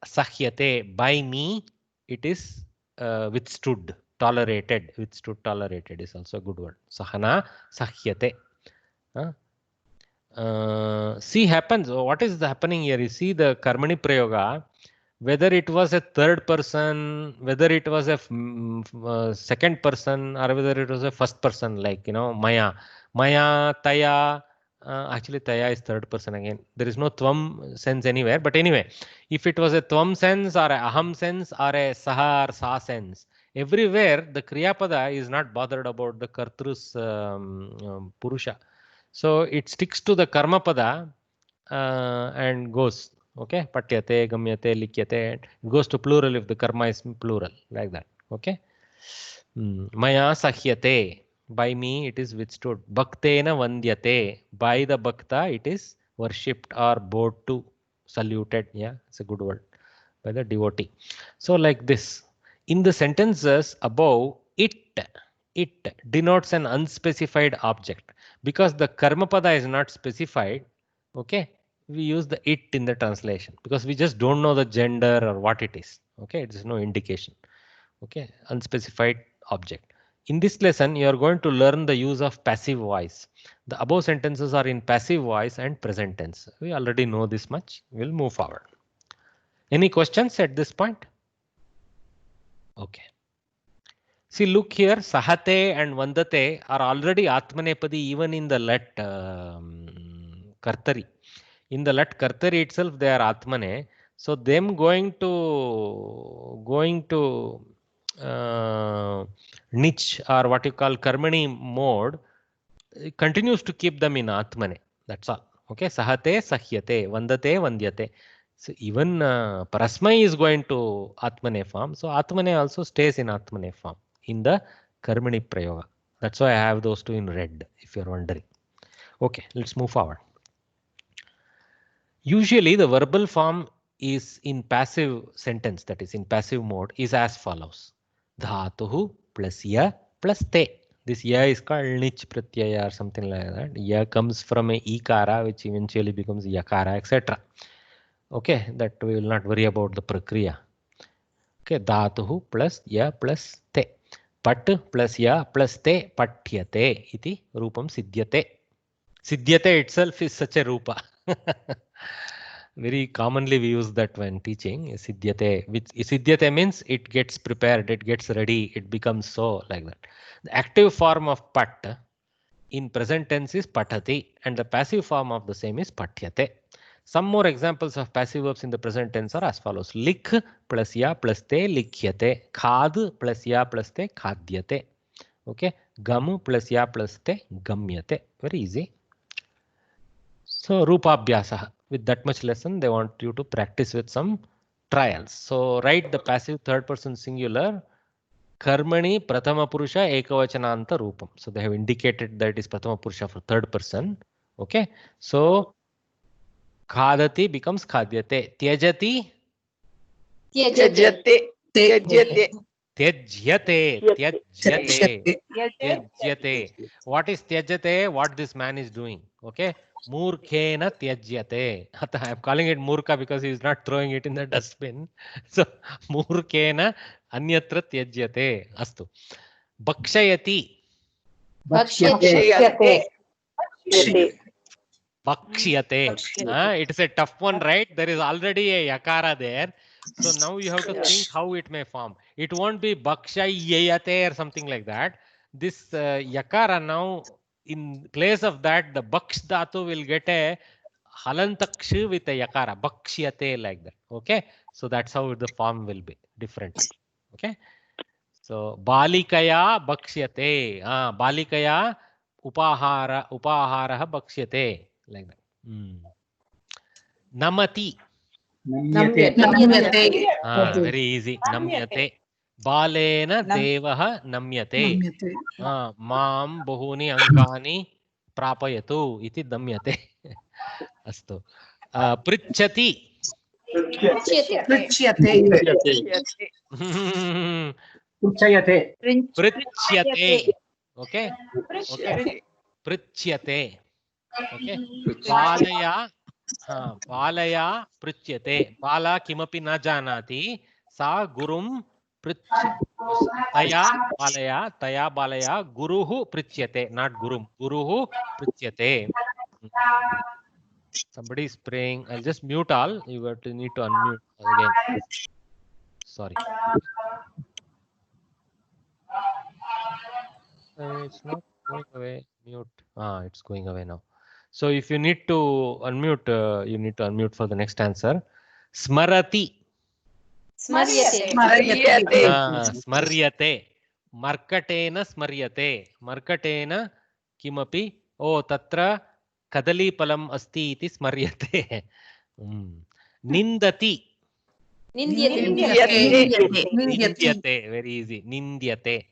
sahyate. By me, it is withstood, tolerated. Withstood, tolerated is also a good word. Sahana sahyate. See happens. What is happening here? You see the karmani prayoga, whether it was a third person, whether it was a second person, or whether it was a first person, like, you know, maya, taya. Actually, taya is third person again. There is no tvam sense anywhere. But anyway, if it was a tvam sense or a aham sense or a saha or sa sense, everywhere the kriyapada is not bothered about the kartrus purusha. So it sticks to the karma pada and goes. Okay, patyate, gamyate, likyate. It goes to plural if the karma is plural, like that. Okay. Maya sahyate. By me it is withstood. Bhaktena vandyate. By the bhakta it is worshipped or bowed to. saluted. Yeah, it's a good word, by the devotee. So like this, in the sentences above, it denotes an unspecified object. Because the karma pada is not specified, okay, we use the it in the translation because we just don't know the gender or what it is. Okay, it is no indication. Okay, unspecified object. In this lesson, you are going to learn the use of passive voice. The above sentences are in passive voice and present tense. We already know this much. We'll move forward. Any questions at this point? Okay. See, look here, sahate and vandate are already atmanepadi even in the let kartari. In the let kartari itself, they are atmane. So them going to niche or what you call karmani mode continues to keep them in atmane. That's all. Okay, sahate, sahyate, vandate, vandyate. So even parasmai is going to atmane form. So atmane also stays in atmane form in the karmani prayoga. That's why I have those two in red, if you're wondering. Okay, let's move forward. Usually the verbal form is in passive sentence, that is in passive mode, is as follows. Dhatuhu plus ya plus te. This ya is called nich pratyaya or something like that. Ya comes from a ikara which eventually becomes yakara, etc. Okay, that we will not worry about the prakriya. Okay, dhatuhu plus ya plus te. Pat plus ya plus te pathyate iti rupam siddhyate. Siddhyate itself is such a rupa. Very commonly we use that when teaching. Siddhyate, which siddhyate means it gets prepared, it gets ready, it becomes so, like that. The active form of pat in present tense is patati and the passive form of the same is pathyate. Some more examples of passive verbs in the present tense are as follows. Likh plus ya plus te likhyate. Khad plus ya plus te khadhyate. Okay. Gam plus ya plus te gamyate. Very easy. So Rupabhyasa. With that much lesson, they want you to practice with some trials. So write the passive third person singular. Karmani Prathama Purusha Ekavachananta Rupam. So they have indicated that it is Prathama Purusha for third person. Okay. So Khadati becomes Khadhyate. Tyajati? Tyajate. Tyajate. Tyajyate. Tyajyate. Tyajyate. What is Tyajate? What this man is doing. Okay. Murkhena Tyajyate. I am calling it Murkha because he is not throwing it in the dustbin. So Murkhena Anyatra Tyajyate. Astu. Bhakshayati. Bhakshayate. Bhakshyate. It is a tough one, right? There is already a yakara there. So now you have to think how it may form. It won't be bhakshayate or something like that. This yakara now, in place of that, the bhaksh dhatu will get a halantaksh with a yakara. Bhakshyate, like that. Okay. So that's how the form will be different. Okay. So balikaya bhakshyate. Balikaya upahara bhakshyate. Like that. Namati. Namyate. Very easy. Namyate. Balena devaha namyate. Maam bahuni ankani prapayatu iti namyate. Astu. Pritchati. Pritchyate. Okay. Okay. Pritchyate. Okay. Balaya. Balaya prithyate. Bala kimapi na janati. Sa gurum taya balaya guruhu prithyate. Not gurum. Guruhu prithyate. Somebody is praying. I'll just mute all. You got to need to unmute again. Sorry. It's not going away. Mute. It's going away now. So if you need to unmute, you need to unmute for the next answer. Smarati. Smaryate. Smaryate. Markatena smaryate. Markatena kimapi. Oh, tatra kadali palam asti iti smaryate. Nindati. Nindyate. Very easy. Nindyate.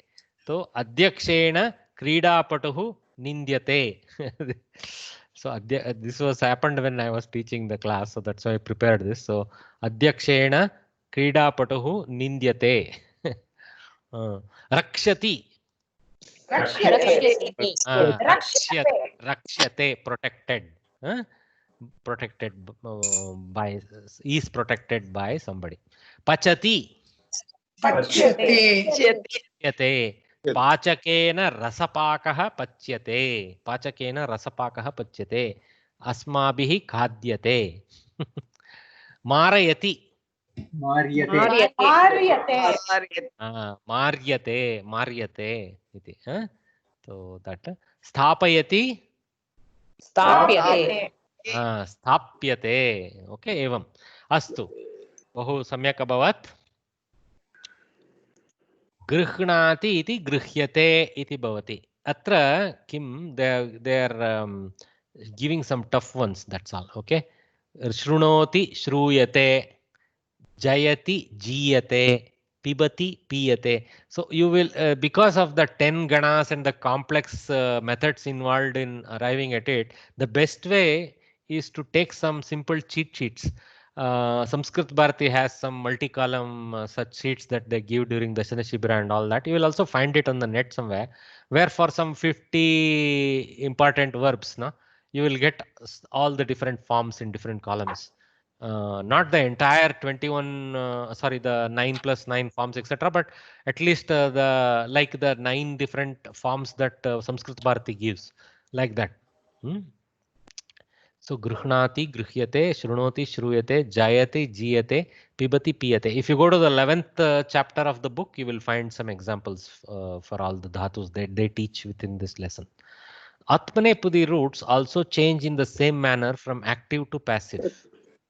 So adhyakshena kridapatuhu nindyate. So this was happened when I was teaching the class, so that's why I prepared this. So Adhyakshena Kridapatuhu Nindyate. Rakshati. Rakshyate, protected. Protected by, is protected by somebody. Pachati. Pachyate. Pachakena rasapakaha pachyate. Pachakena rasapakaha pachyate. Asmabhihi khadyate. Marayati. Maryate. Maryate. Iti. So that. Sthapayati. स्थाप्यते स्थाप्यते. Okay एवं अस्तु बहु सम्यक् अभवत्. गृह्णाति इति गृह्यते इति भवति. अत्र किं they are giving some tough ones, that's all. Okay, शृणोति श्रूयते, जयति जीयते, pibati piyate. So you will because of the 10 ganas and the complex methods involved in arriving at it, the best way is to take some simple cheat sheets. Sanskrit Bharati has some multi-column such sheets that they give during Dashana Shibira and all that. You will also find it on the net somewhere, where for some 50 important verbs, no, you will get all the different forms in different columns. Not the entire 21, sorry, the 9 plus 9 forms, etc. But at least the 9 different forms that Sanskrit Bharati gives, like that. So gruhnati, gruhyate, shrunoti, shruyate, jayate, jiyate, pibati, piyate. If you go to the 11th chapter of the book, you will find some examples for all the dhatus that they teach within this lesson. Atmanepudi roots also change in the same manner from active to passive.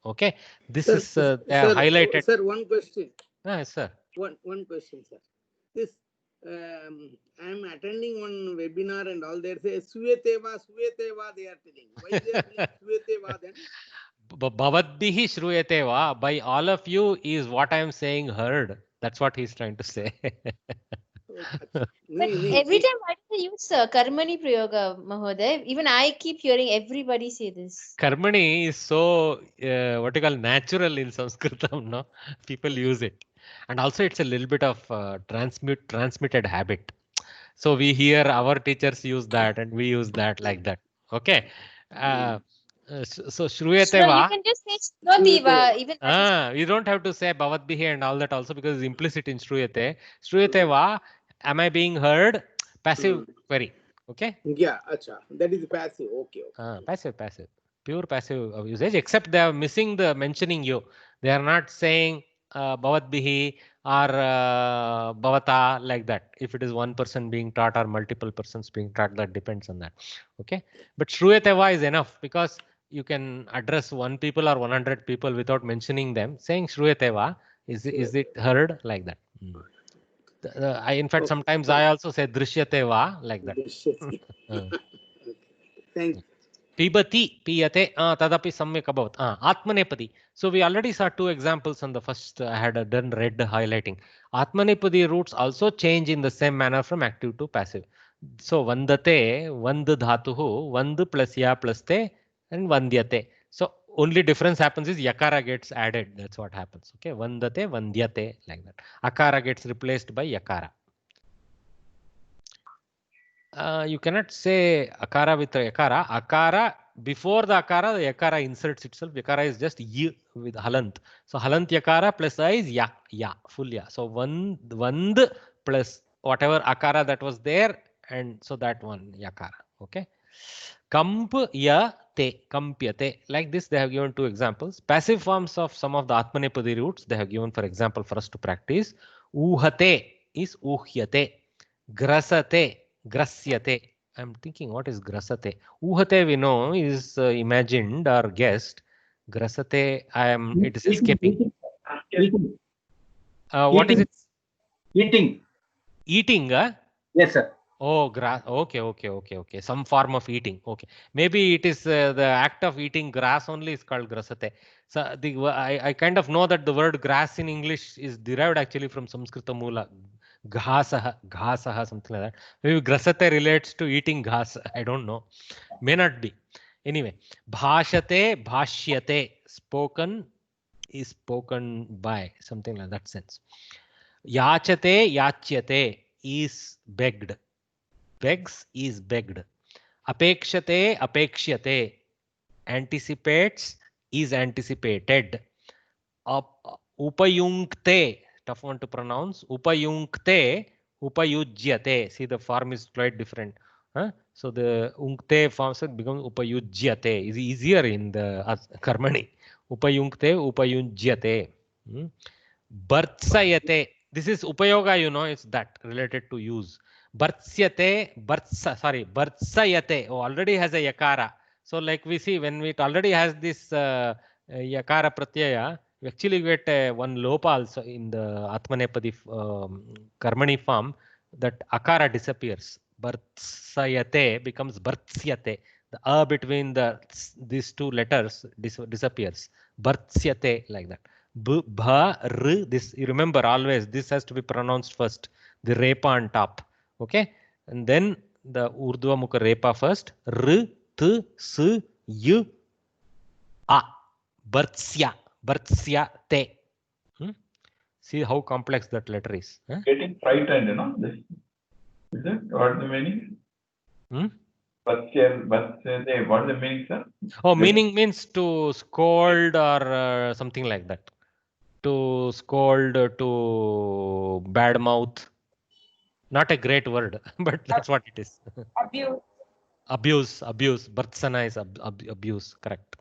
Okay, this is sir, highlighted. Sir, one question. Yes, sir. One question, sir. This I am attending one webinar and all. They say Suyateva, they are telling. Why they are telling Suyateva then? Bhavadbihi shruyateva, by all of you is what I am saying heard. That's what he's trying to say. But every time why do they use Karmani Prayoga, Mahoday? Even I keep hearing everybody say this. Karmani is so, what you call, natural in Sanskritam, no? People use it. And also it's a little bit of transmitted habit. So we hear our teachers use that and we use that like that. Okay. So Shruyateva. No, you can just say Shrutiva. Even you don't have to say Bhavadbihi and all that also, because it's implicit in Shruyate. Shruyateva, am I being heard? Passive query. Okay. Yeah, acha. That is passive. Okay. Passive. Pure passive usage, except they are missing the mentioning you. They are not saying Bhavadbihi or Bhavata like that. If it is one person being taught or multiple persons being taught, that depends on that. Okay. But Shruyateva is enough, because you can address 1 people or 100 people without mentioning them. Saying Shruyateva, is it heard like that? In fact, sometimes I also say Drishyateva like that. Thank you. Pibati, piyate, tadapi samyak abhavat. Atmanepadi. So we already saw 2 examples on the first. I had done red highlighting. Atmanepadi roots also change in the same manner from active to passive. So vandate, vand dhatuhu, vand plus ya plus te, and vandyate. So only difference happens is yakara gets added. That's what happens. Okay, vandate, vandyate, like that. Akara gets replaced by yakara. You cannot say akara with yakara. Akara, before the yakara inserts itself. Yakara is just y with halant. So halant yakara plus a is ya, full ya. So vand plus whatever akara that was there, and so that one yakara. Okay. Kamp ya te, kampyate. Like this, they have given 2 examples. Passive forms of some of the Atmanepadi roots they have given, for example, for us to practice. Uhate is uhyate. Grasate, grasyate. I'm thinking, what is grasate? Uhate we know is imagined or guessed. Grasate, it is escaping. What is it? Eating. Eating? Yes, sir. Oh, grass. Okay. Some form of eating. Okay. Maybe it is the act of eating grass only is called grasate. So I kind of know that the word grass in English is derived actually from Samskrita Mula. Ghasaha, something like that. Maybe grasate relates to eating ghas. I don't know. May not be. Anyway, bhashate, bhashyate, spoken is spoken by, something like that sense. Yachate, yachyate is begged. Begs is begged. Apekshate, apekshyate, anticipates is anticipated. Upayunkte, tough one to pronounce. Upayunkte, upayujyate. See, the form is quite different. So the unkte form becomes upayujyate. Is easier in the karmani. Upayunkte, upayujyate. Bartsayate. This is upayoga, you know, it's that related to use. Bartsyate, bartsayate. Oh, already has a yakara. So like we see when it already has this yakara pratyaya, we actually get one lopa also in the Atmanepadi karmani form, that akara disappears. Bartsayate becomes bartsyate. The between these two letters disappears. Bartsyate, like that. Bha, r, this, you remember always, this has to be pronounced first. The repa on top. Okay. And then the Urdhva Mukha repa first. R, t, s, y, a. Bartsya. Bartsya te. See how complex that letter is. Getting frightened, you know. This. Is it? What's the meaning? What is the meaning, sir? Oh, meaning means to scold or something like that. To scold, to bad mouth. Not a great word, but that's what it is. Abuse. Abuse. Bartsana is abuse, correct.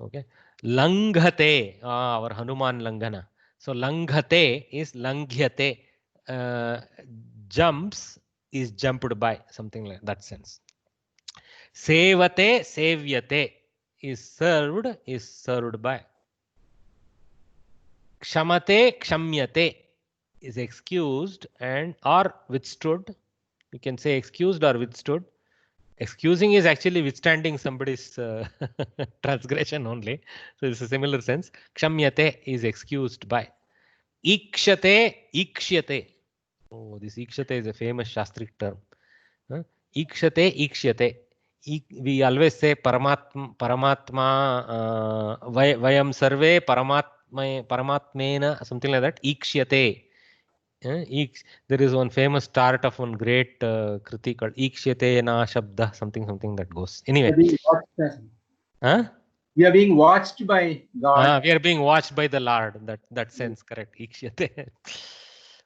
Okay. Langhate, our Hanuman Langhana. So langhate is langhyate. Jumps is jumped by, something like that sense. Sevate, sevyate is served by. Kshamate, kshamyate is excused and or withstood. You can say excused or withstood. Excusing is actually withstanding somebody's transgression only. So it's a similar sense. Kshamyate is excused by. Ikshate, ikshyate. Oh, this ikshate is a famous Shastric term. Ikshate, ikshyate. We always say Paramatma, Vayam Sarve, Paramatmena, something like that. Ikshyate. There is one famous start of one great kriti called Ikshyate na Shabda, something that goes. Anyway. We are being watched by God. We are being watched by the Lord. That sense, correct. Ikshyate.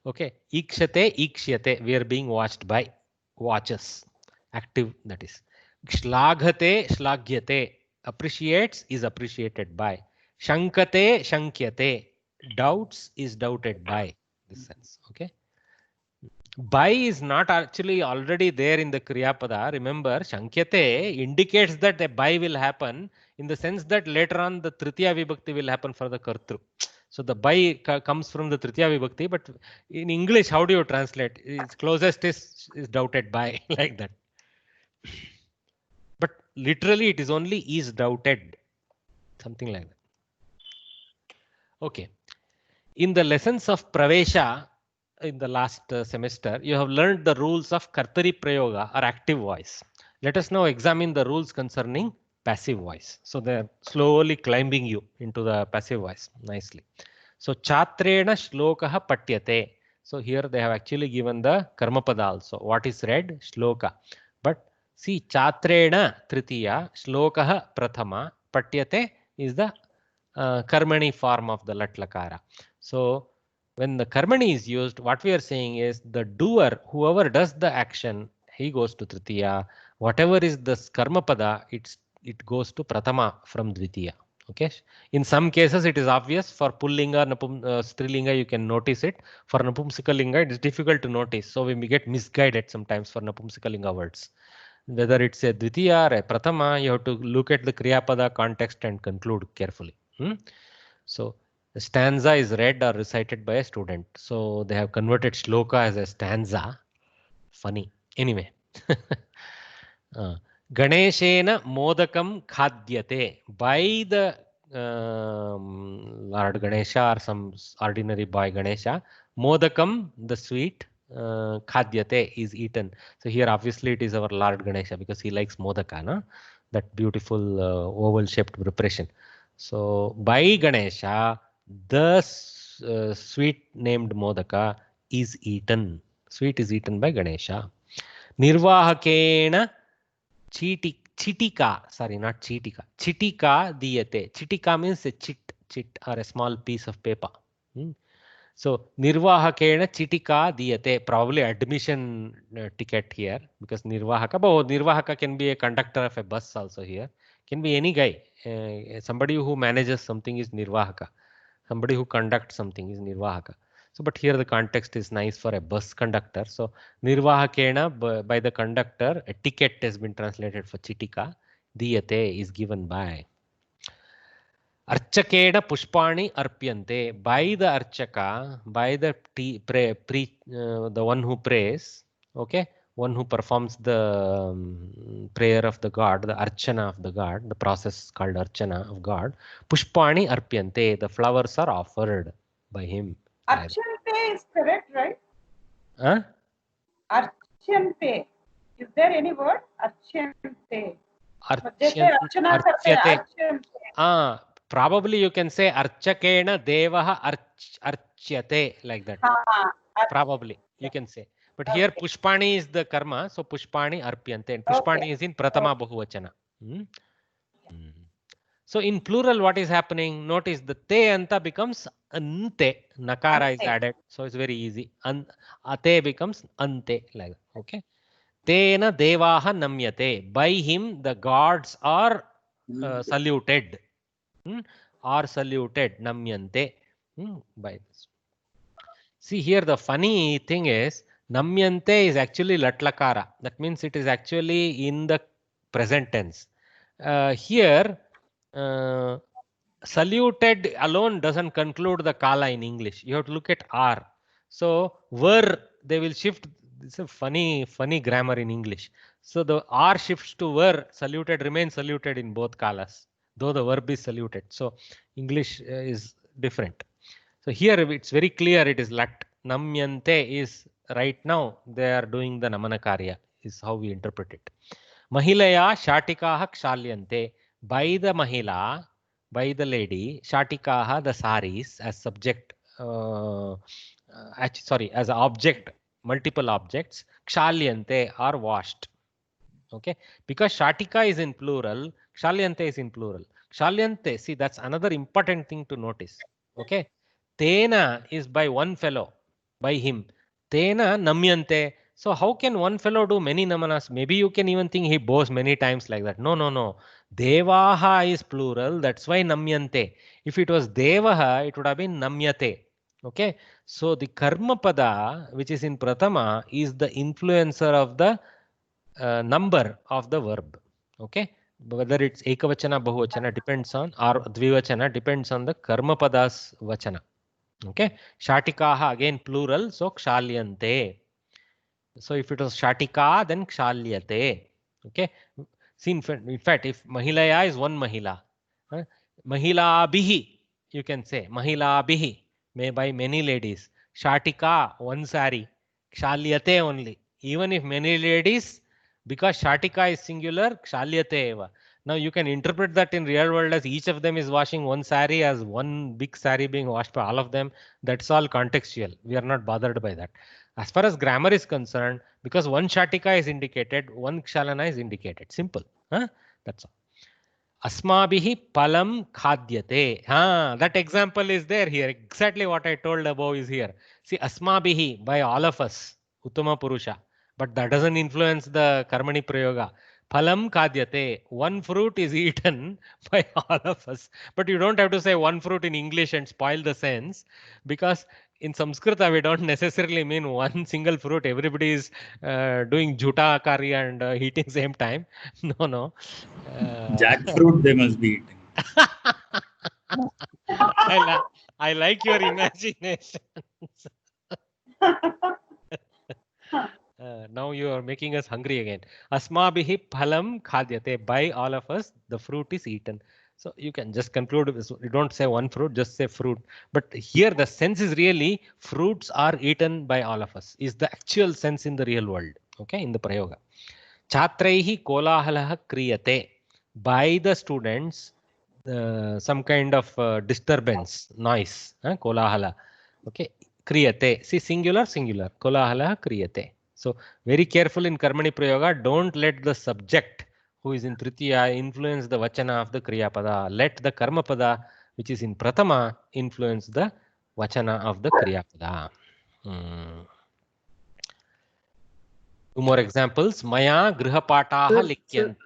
Okay. Ikshate, ikshyate. We are being watched by. Watches. Active, that is. Shlaghate, shlagyate. Appreciates is appreciated by. Shankate, shankyate. Doubts is doubted by. This sense. Okay. By is not actually already there in the Kriyapada. Remember, Shankyate indicates that a by will happen in the sense that later on the Tritiya Vibhakti will happen for the Kartru. So the by comes from the Tritiya Vibhakti, but in English, how do you translate? Its closest is doubted by, like that. But literally it is only is doubted. Something like that. Okay. In the lessons of Pravesha, in the last semester, you have learned the rules of Kartari Prayoga or active voice. Let us now examine the rules concerning passive voice. So they are slowly climbing you into the passive voice nicely. So Chatrena Shlokaha Patyate. So here they have actually given the Karmapada also. What is read? Shloka. But see, Chatrena Tritiya, Shlokaha Prathama, Patyate is the Karmani form of the Lat Lakara. So when the karmani is used, what we are saying is the doer, whoever does the action, he goes to Tritiya. Whatever is the karma pada, it goes to Prathama from Dvitiya. Okay. In some cases, it is obvious. For Pullinga, Strilinga, you can notice it. For Napumsakalinga, it is difficult to notice. So we may get misguided sometimes for Napumsakalinga words. Whether it's a Dvitiya or a Prathama, you have to look at the Kriyapada context and conclude carefully. So the stanza is read or recited by a student. So they have converted shloka as a stanza. Funny. Anyway. Ganeshena modakam khadyate. By the Lord Ganesha or some ordinary boy Ganesha, modakam, the sweet, khadyate is eaten. So here obviously it is our Lord Ganesha because he likes modaka. No? that beautiful oval shaped preparation. So by Ganesha, the sweet named modaka is eaten. Sweet is eaten by Ganesha. Nirvahakena chitika, sorry, not chitika. Chitika diyate. Chitika means a chit or a small piece of paper. So nirvahakena chitika diyate, probably admission ticket here, because nirvahaka, but nirvahaka can be a conductor of a bus also here. Can be any guy. Somebody who manages something is nirvahaka. Somebody who conducts something is nirvahaka. So, but here the context is nice for a bus conductor. So, nirvahakena, by the conductor, a ticket has been translated for chitika. Diyate is given by. Archakena pushpani arpyante. By the archaka, by the the one who prays, okay, one who performs the prayer of the god, the archana of the god, the process called archana of god. Pushpani arpyante. The flowers are offered by him. Archante is correct, right? Huh? Archante. Is there any word? Archante. Archyate. Probably you can say archakena devaha archyate, like that. Probably you can say. But here pushpani is the karma, so pushpani arpyante. And pushpani is in pratama bahuvachana. So in plural, what is happening? Notice the te anta becomes ante. Nakara is added, so it's very easy. Ate becomes ante, like that. Okay. Tena devaha namyate. By him, the gods are saluted. Are saluted. Namyante. By this. See here, the funny thing is, namyante is actually latlakara. That means it is actually in the present tense. Here, saluted alone doesn't conclude the kala in English. You have to look at are. So were, they will shift. It's a funny grammar in English. So the are shifts to were, saluted remains saluted in both kalas, though the verb is saluted. So English is different. So here it's very clear it is lat. Namyante is right now they are doing the namana karya, is how we interpret it. Mahilaya shatikaha kshalyante. By the mahila, by the lady, shatikaha, the saris, as subject, as object, multiple objects, kshalyante are washed. Okay, because shatika is in plural, kshalyante is in plural. Kshalyante, see, that's another important thing to notice. Okay, tena is by one fellow, by him. Tena namyante. So how can one fellow do many namanas? Maybe you can even think he bows many times like that. No. Devaha is plural. That's why namyante. If it was devaha, it would have been namyate. Okay. So the karma pada, which is in pratama, is the influencer of the number of the verb. Okay. Whether it's ekavachana, bahuvachana depends on, or dvivachana depends on the karma padas vachana. Okay. Shatikaha again plural. So kshalyante. So if it was shatika, then kshalyate. Okay. See, in fact, if mahilaya is one mahila, mahila bihi, you can say mahila bihi, may by many ladies. Shatika, one sari, kshalyate only. Even if many ladies, because shatika is singular, kshalyate eva. Now you can interpret that in real world as each of them is washing one sari, as one big sari being washed by all of them. That's all contextual. We are not bothered by that. As far as grammar is concerned, because one shatika is indicated, one kshalana is indicated. Simple. That's all. Asmabihi palam khadyate. That example is there here. Exactly what I told above is here. See, asmabihi, by all of us, uttama purusha. But that doesn't influence the karmani prayoga. Phalam khadyate. One fruit is eaten by all of us. But you don't have to say one fruit in English and spoil the sense, because in Sanskrita, we don't necessarily mean one single fruit. Everybody is doing juta kari and eating same time. No. Jackfruit they must be eating. I like your imagination. Now you are making us hungry again. Asmabihi phalam khadyate. By all of us, the fruit is eaten. So you can just conclude, you don't say one fruit, just say fruit. But here the sense is really fruits are eaten by all of us, is the actual sense in the real world. Okay, in the prayoga. Chatraihi kolahalaha kriyate. by the students some kind of disturbance, noise, kolahala. Okay, kriyate. See, singular, singular. Kolahala kriyate. So very careful in karmani prayoga. Don't let the subject who is in tritiya influence the vachana of the kriya pada. Let the karma pada which is in prathama influence the vachana of the kriya pada. Two more examples. Maya grihapataha likyan.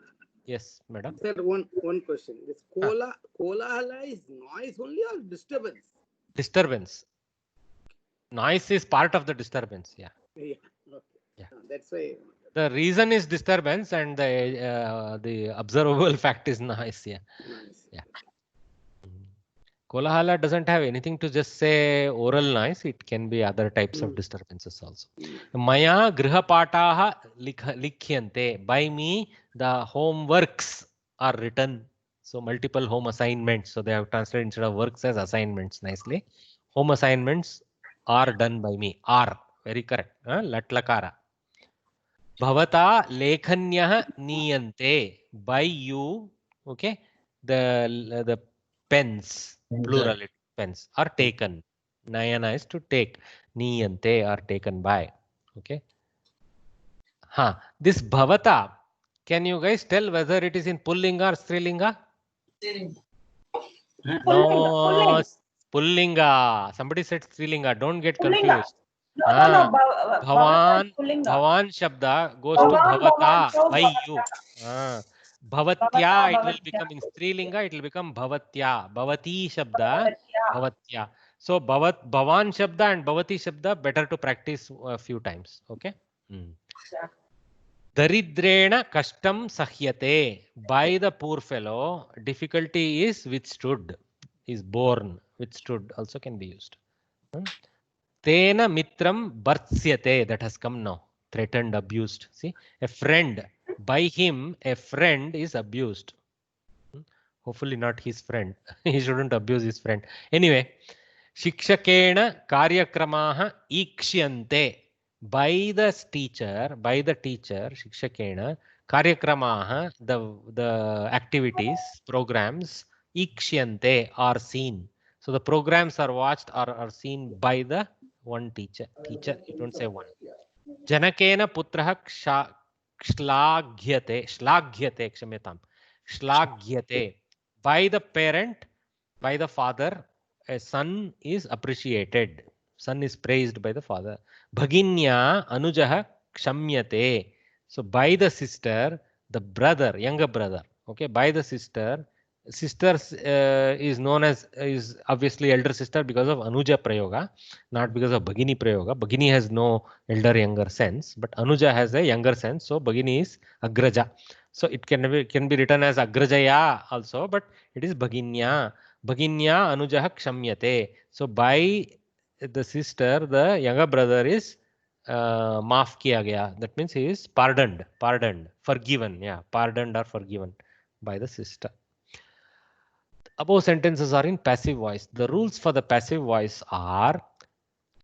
Yes, madam. Sir, one question. This kolahala is noise only or disturbance? Disturbance. Noise is part of the disturbance. Yeah. Yeah. Okay. Yeah. That's why. The reason is disturbance, and the observable fact is noise. Yeah. Nice. Yeah. Kolahala doesn't have anything to just say oral noise. It can be other types of disturbances also. Maya grihapataha likhyante. By me, the homeworks are written. So multiple home assignments. So they have translated instead of works as assignments nicely. Home assignments are done by me. Are. Very correct. Latlakara. Bhavata lekhanyah niyante. By you. Okay. The pens, plural pens, are taken. Nayana is to take. Niyante are taken by. Okay. This bhavata, can you guys tell whether it is in pullinga or strilinga? No, pullinga. Somebody said strilinga. Don't get confused. Bhavan Shabda goes to Bhavata, by you. Bhavatya, it will become in Strilinga, it will become Bhavatya. Bhavati Shabda, Bhavatya. So Bhavan Shabda and Bhavati Shabda, better to practice a few times. Okay. Daridrena kashtam sahyate. By the poor fellow, difficulty is withstood, is borne. Withstood also can be used. Tena mitram bhartsyate, that has come now. Threatened, abused. See, a friend. By him, a friend is abused. Hopefully not his friend. He shouldn't abuse his friend. Anyway, shikshakena karyakramaha ikshyante. By the teacher, shikshakena karyakramaha, the activities, programs, ikshyante are seen. So the programs are watched or are seen by the one teacher. Teacher, you don't say one. Janakena putraha shlaghyate. Shlaghyate, kshamyatam. Shlaghyate. By the parent, by the father, a son is appreciated. Son is praised by the father. Bhaginya anujaha kshamyate. So by the sister, the brother, younger brother. Okay, by the sister. Sister is known as, is obviously elder sister because of Anuja Prayoga, not because of Bhagini Prayoga. Bhagini has no elder younger sense, but Anuja has a younger sense. So Bhagini is Agraja. So it can be written as Agrajaya also, but it is Bhaginya. Bhaginya Anujaha Kshamyate. So by the sister, the younger brother is maaf kiya gaya. That means he is pardoned, forgiven. Yeah, pardoned or forgiven by the sister. Above sentences are in passive voice. The rules for the passive voice are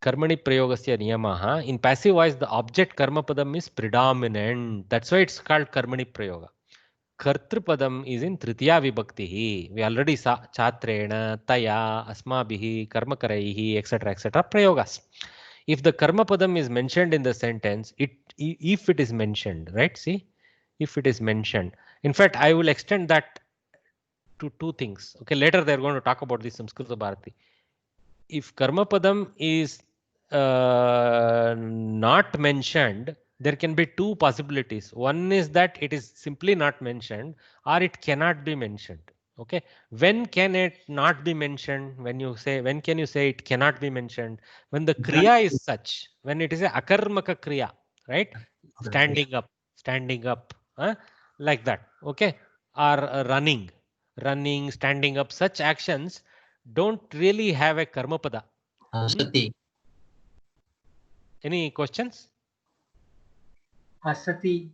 Karmani Prayogasya Niyamaha. In passive voice, the object Karmapadam is predominant. That's why it's called Karmani Prayoga. Kartrupadam is in Tritiya Vibhaktihi. We already saw Chatrena, Taya, Asmabihi, Karmakaraihi, etc. etc. Prayogas. If the Karmapadam is mentioned in the sentence, if it is mentioned, right? See, if it is mentioned. In fact, I will extend that to two things. Okay, later they're going to talk about this Samskrita Bharati. If Karmapadam is not mentioned, there can be two possibilities. One is that it is simply not mentioned, or it cannot be mentioned. Okay, when can it not be mentioned? When can you say it cannot be mentioned? When the kriya is such, when it is a akarmaka kriya, right? Standing up, like that. Okay, or running, standing up, such actions don't really have a karmapada. Hasati. Any questions? Hasati.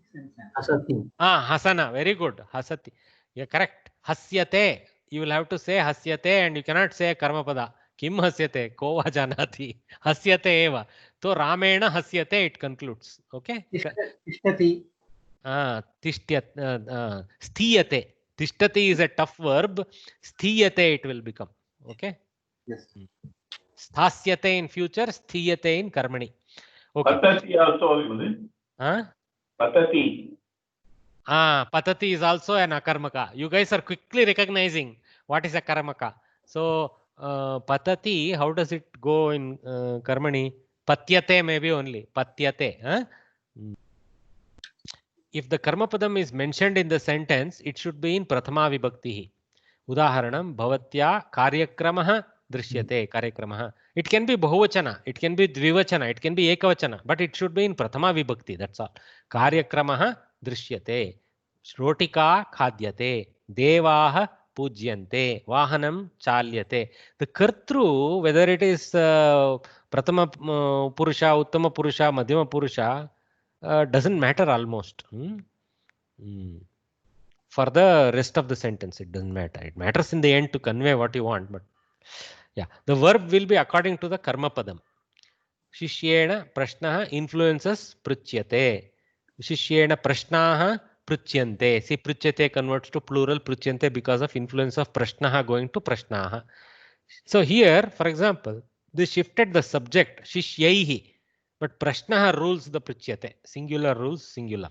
Hasana, very good. Hasati. Yeah, correct. Hasyate. You will have to say hasyate and you cannot say karmapada. Kim hasyate? Ko va janati. Hasyate eva. So Ramena hasyate, it concludes. Okay. Tishtati. Sthiyate. Tishtati is a tough verb. Sthiyate it will become. Okay. Yes. Sthasyate in future, sthiyate in karmani. Okay. Patati also, is it? Huh? Patati. Patati is also an akarmaka. You guys are quickly recognizing what is a karmaka. So, patati, how does it go in karmani? Patyate maybe only. Patyate. Huh? If the karma padam is mentioned in the sentence, it should be in prathama vibhakti. Udaharanam bhavatya karyakramah drishyate. Karyakramah. It can be bahuvachana, it can be dvivachana, it can be ekavachana, but it should be in prathama vibhakti. That's all. Karyakramah drishyate. Shrotika khadyate. Devaha pujyante. Vahanam chalyate. The kartru, whether it is prathama purusha, uttama purusha, madhyama purusha, doesn't matter almost. For the rest of the sentence, it doesn't matter. It matters in the end to convey what you want. But yeah, the verb will be according to the karma padam. Shishyena prashnaha influences pruchyate. Shishyena prashnaha pruchyante. See, pruchyate converts to plural pruchyante because of influence of prashnaha going to prashnaha. So here, for example, they shifted the subject shishyaihi, but prashnaha rules the pruchyate. Singular rules singular.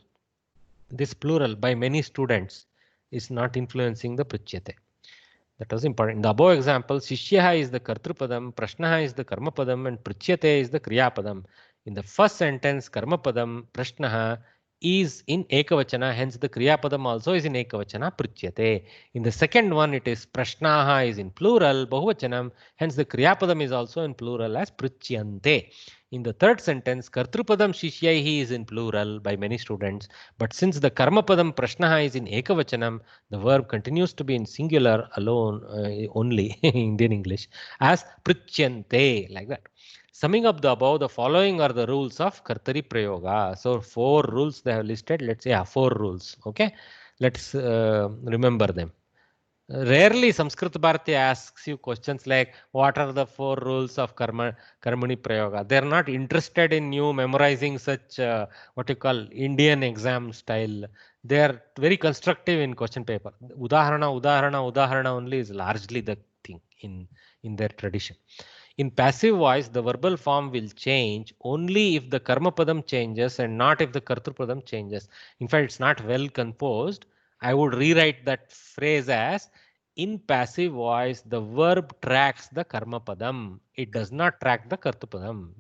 This plural by many students is not influencing the pruchyate. That was important. In the above example, shishyaha is the kartrupadam, prashnaha is the karmapadam, and pruchyate is the kriyapadam. In the first sentence, karmapadam, prashnaha is in ekavachana, hence the kriyapadam also is in ekavachana, pruchyate. In the second one, it is prashnaha is in plural, bahuvachanam, hence the kriyapadam is also in plural as pruchyante. In the third sentence, kartrupadam shishyaihi is in plural by many students, but since the karmapadam prashnaha is in ekavachanam, the verb continues to be in singular alone, only in Indian English, as pruchyante, like that. Summing up the above, the following are the rules of Kartari Prayoga. So 4 rules they have listed. Let's say 4 rules. Okay, let's remember them. Rarely Sanskrit Bharati asks you questions like what are the 4 rules of Karmani Prayoga. They are not interested in you memorizing such what you call Indian exam style. They are very constructive in question paper. Udaharana only is largely the thing in their tradition. In passive voice, the verbal form will change only if the karma padam changes and not if the kartrupadam changes. In fact, it's not well composed. I would rewrite that phrase as in passive voice, the verb tracks the karma padam. It does not track the kartrupadam.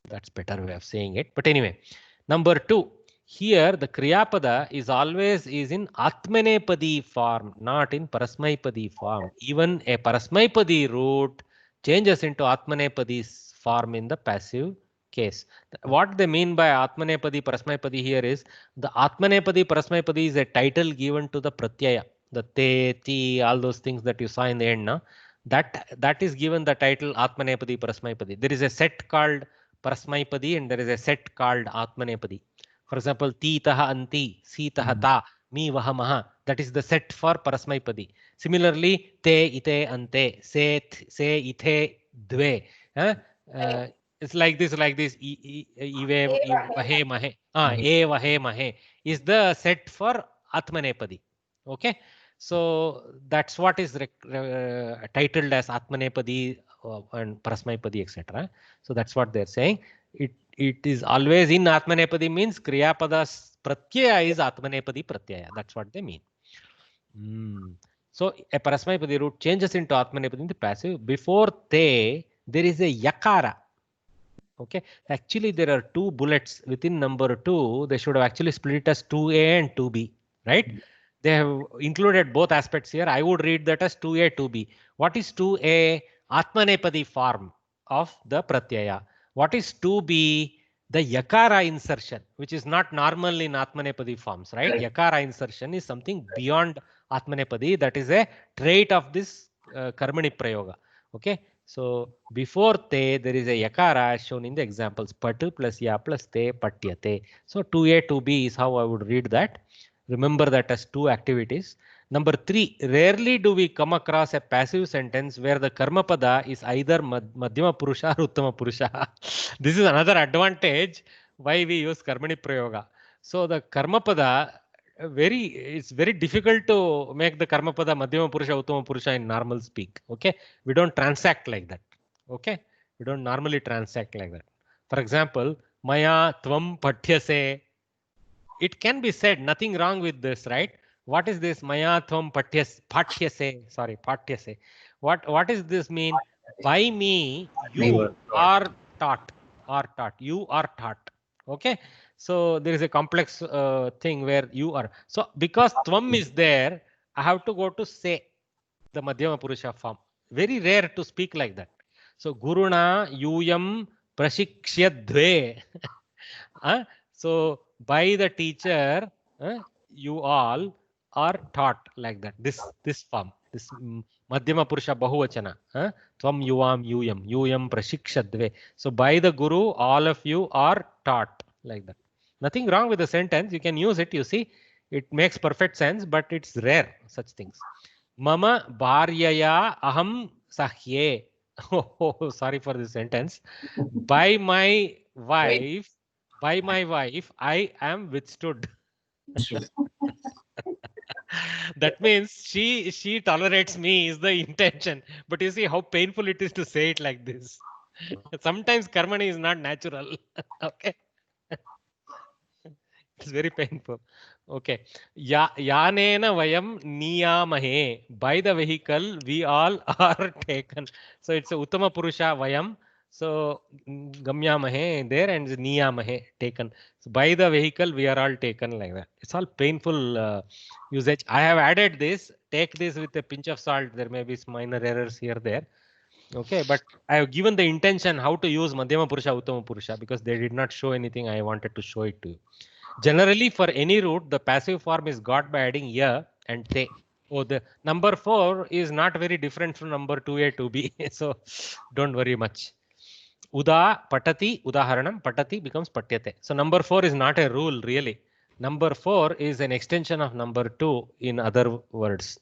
That's better way of saying it. But anyway, number 2. Here, the Kriyapada is always in Atmanepadi form, not in Parasmaipadi form. Even a Parasmaipadi root changes into Atmanepadi form in the passive case. What they mean by Atmanepadi, Parasmaipadi here is the Atmanepadi, Parasmaipadi is a title given to the Pratyaya. The te, ti, all those things that you saw in the end now. That is given the title Atmanepadi, Parasmaipadi. There is a set called Parasmaipadi and there is a set called Atmanepadi. For example, ti taha anti, si taha ta, mi vaha maha. That is the set for Parasmaipadi. Similarly, te ite ante, se ite dve. It's like this. E vahe mahe. E vahe mahe is the set for Atmanepadi. Okay. So that's what is titled as Atmanepadi and Parasmaipadi, etc. So that's what they're saying. It is always in Atmanepadi means Kriyapada's Pratyaya is Atmanepadi Pratyaya. That's what they mean. So a Parasmaipadi root changes into Atmanepadi in the passive. Before te, there is a Yakara. Okay. Actually, there are 2 bullets within number 2. They should have actually split it as 2a and 2b. Right? They have included both aspects here. I would read that as 2a, 2b. What is 2a? Atmanepadi form of the Pratyaya. What is 2b? The Yakara insertion, which is not normal in Atmanepadi forms, right? Yakara insertion is something beyond Atmanepadi. That is a trait of this Karmani Prayoga. Okay. So before te, there is a Yakara as shown in the examples. Patu plus ya plus te, patyate. So 2a, 2b is how I would read that. Remember that as 2 activities. Number 3, rarely do we come across a passive sentence where the karma pada is either madhyama purusha or uttama purusha. This is another advantage why we use karmani prayoga. So the karma pada it's very difficult to make the karma pada madhyama purusha, uttama purusha in normal speak. Okay, we don't transact like that. Okay, we don't normally transact like that. For example, maya tvam pathyase. It can be said, nothing wrong with this, right? What is this maya tvam pathyase? Sorry, pathyase. What is this mean? By me, you are taught. You are taught. Okay. So there is a complex thing where you are. So because tvam is there, I have to go to say the madhyama purusha form. Very rare to speak like that. So guruna yuyam prashikshyadve. So by the teacher, you all are taught like that. This form, this madhyama purusha bahuvachana. Tvam yuvam yuyam prashikshadve. So by the guru, all of you are taught like that. Nothing wrong with the sentence. You can use it. You see, it makes perfect sense, but it's rare, such things. Mama bharyaya aham sahye. Oh, sorry for this sentence. By my wife, I am withstood. That means she tolerates me is the intention. But you see how painful it is to say it like this. Sometimes karmani is not natural. Okay. It's very painful. Okay. Yanena vayam niyamahe. By the vehicle, we all are taken. So it's a uttama purusha vayam. So gamyamahe there and niyamahe taken. So by the vehicle, we are all taken like that. It's all painful usage. I have added this. Take this with a pinch of salt. There may be some minor errors here there. Okay, but I have given the intention how to use madhyama purusha, uttama purusha because they did not show anything. I wanted to show it to you. Generally, for any root, the passive form is got by adding ya and te. Oh, the number 4 is not very different from number 2a, 2b. So don't worry much. Uda, patati, udaharanam, patati becomes patyate. So number 4 is not a rule really. Number 4 is an extension of number 2 in other words.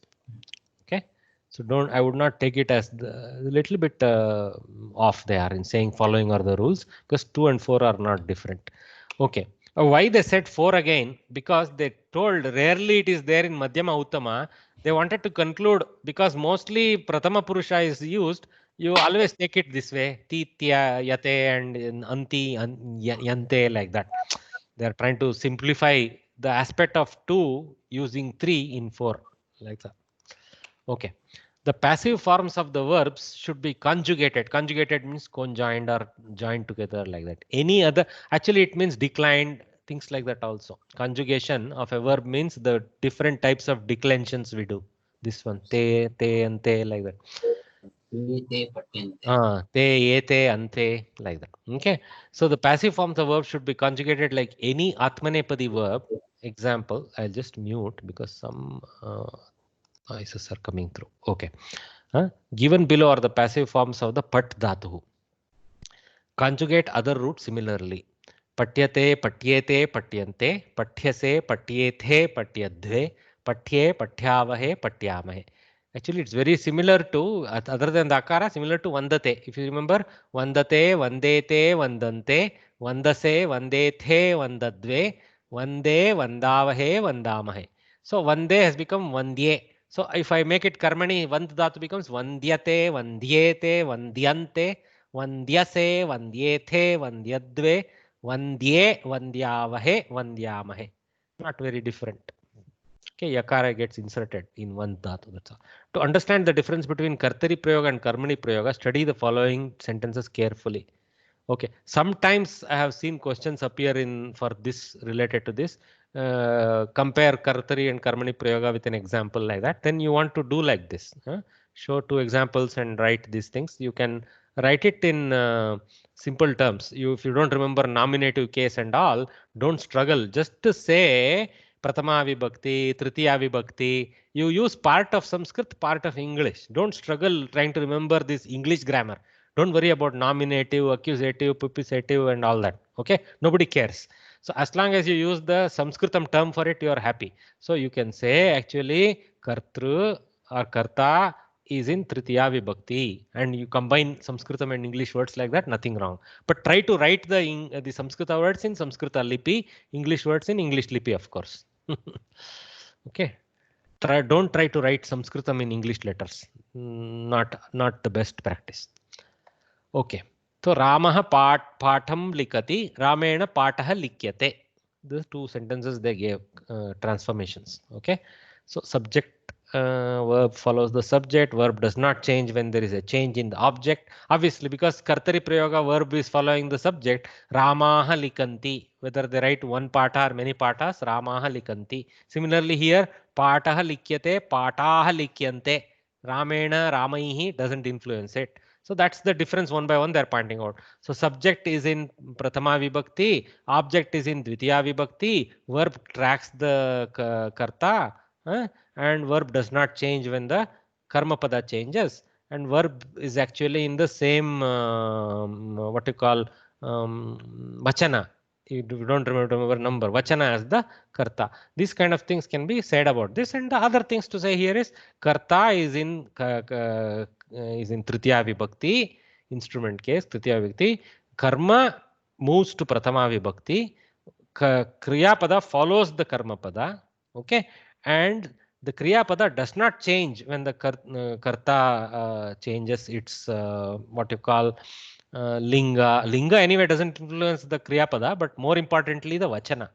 Okay. So I would not take it as a little bit off they are in saying following are the rules because 2 and 4 are not different. Okay. Why they said 4 again? Because they told rarely it is there in Madhyama Uttama. They wanted to conclude because mostly Prathama Purusha is used. You always take it this way. Titya, Yate and Anti, Yante like that. They are trying to simplify the aspect of 2 using 3 in 4 like that. Okay. The passive forms of the verbs should be conjugated. Conjugated means conjoined or joined together like that. Any other, actually it means declined, things like that also. Conjugation of a verb means the different types of declensions we do. This one, te, and te like that. Te, ete, ante like that. Okay. So the passive forms of verb should be conjugated like any Atmanepadi verb. Example, I'll just mute because some noises are coming through. Okay. Given below are the passive forms of the pat dhatu. Conjugate other roots similarly. Patyate, patyete, patyante, pathyase, patyethe, patyadve, patye, pathyavahe, patyamahe. Actually, it's very similar to, other than the akara, similar to vandate. If you remember, vandate, vandete, vandante, vandase, vandethe, vandadve, vande, vandavahe, vandamahe. So vande has become vandye. So if I make it karmani, vand dhatu becomes vandyate, vandyete, vandyante, vandyase, vandyethe, vandyadve, vandye, vandyavahe, vandyamahe. Not very different. Okay, yakara gets inserted in vand dhatu. That's all. To understand the difference between kartari prayoga and karmani prayoga, study the following sentences carefully. Okay, sometimes I have seen questions appear for this related to this. Compare kartari and karmani prayoga with an example like that. Then you want to do like this. Show 2 examples and write these things. You can write it in simple terms. If you don't remember nominative case and all, don't struggle. Just to say Prathama Vibhakti, Tritiya Vibhakti, you use part of Sanskrit, part of English. Don't struggle trying to remember this English grammar. Don't worry about nominative, accusative, prepositive and all that. Okay, nobody cares. So as long as you use the Sanskritam term for it, you are happy. So you can say actually Kartru or Karta is in Tritiya Vibhakti and you combine Sanskritam and English words like that, nothing wrong. But try to write the Samskrita words in Samskrita Lipi, English words in English Lipi, of course. Okay. Don't try to write Sanskritam in English letters. Not the best practice. Okay. So Ramaha patham likati, Ramena pataha likyate. The two sentences they gave transformations. Okay. So subject verb follows the subject. Verb does not change when there is a change in the object. Obviously, because Kartari Prayoga verb is following the subject. Ramaha likanti. Whether they write one pata or many patas, Ramaha likanti. Similarly here, pataha likyate, pataha likyante. Ramena, Ramaihi doesn't influence it. So that's the difference one by one they're pointing out. So subject is in Prathama Vibhakti, object is in Dvitiya Vibhakti, verb tracks the karta, and verb does not change when the karma pada changes, and verb is actually in the same what you call vachana. You don't remember number, vachana as the karta. These kind of things can be said about this, and the other things to say here is karta is in Tritiya Vibhakti, instrument case, Tritiya Vibhakti. Karma moves to Prathama Vibhakti. Kriya pada follows the karma pada. Okay, and the Kriya pada does not change when the karta changes its what you call linga. Linga anyway doesn't influence the Kriya pada, but more importantly the vachana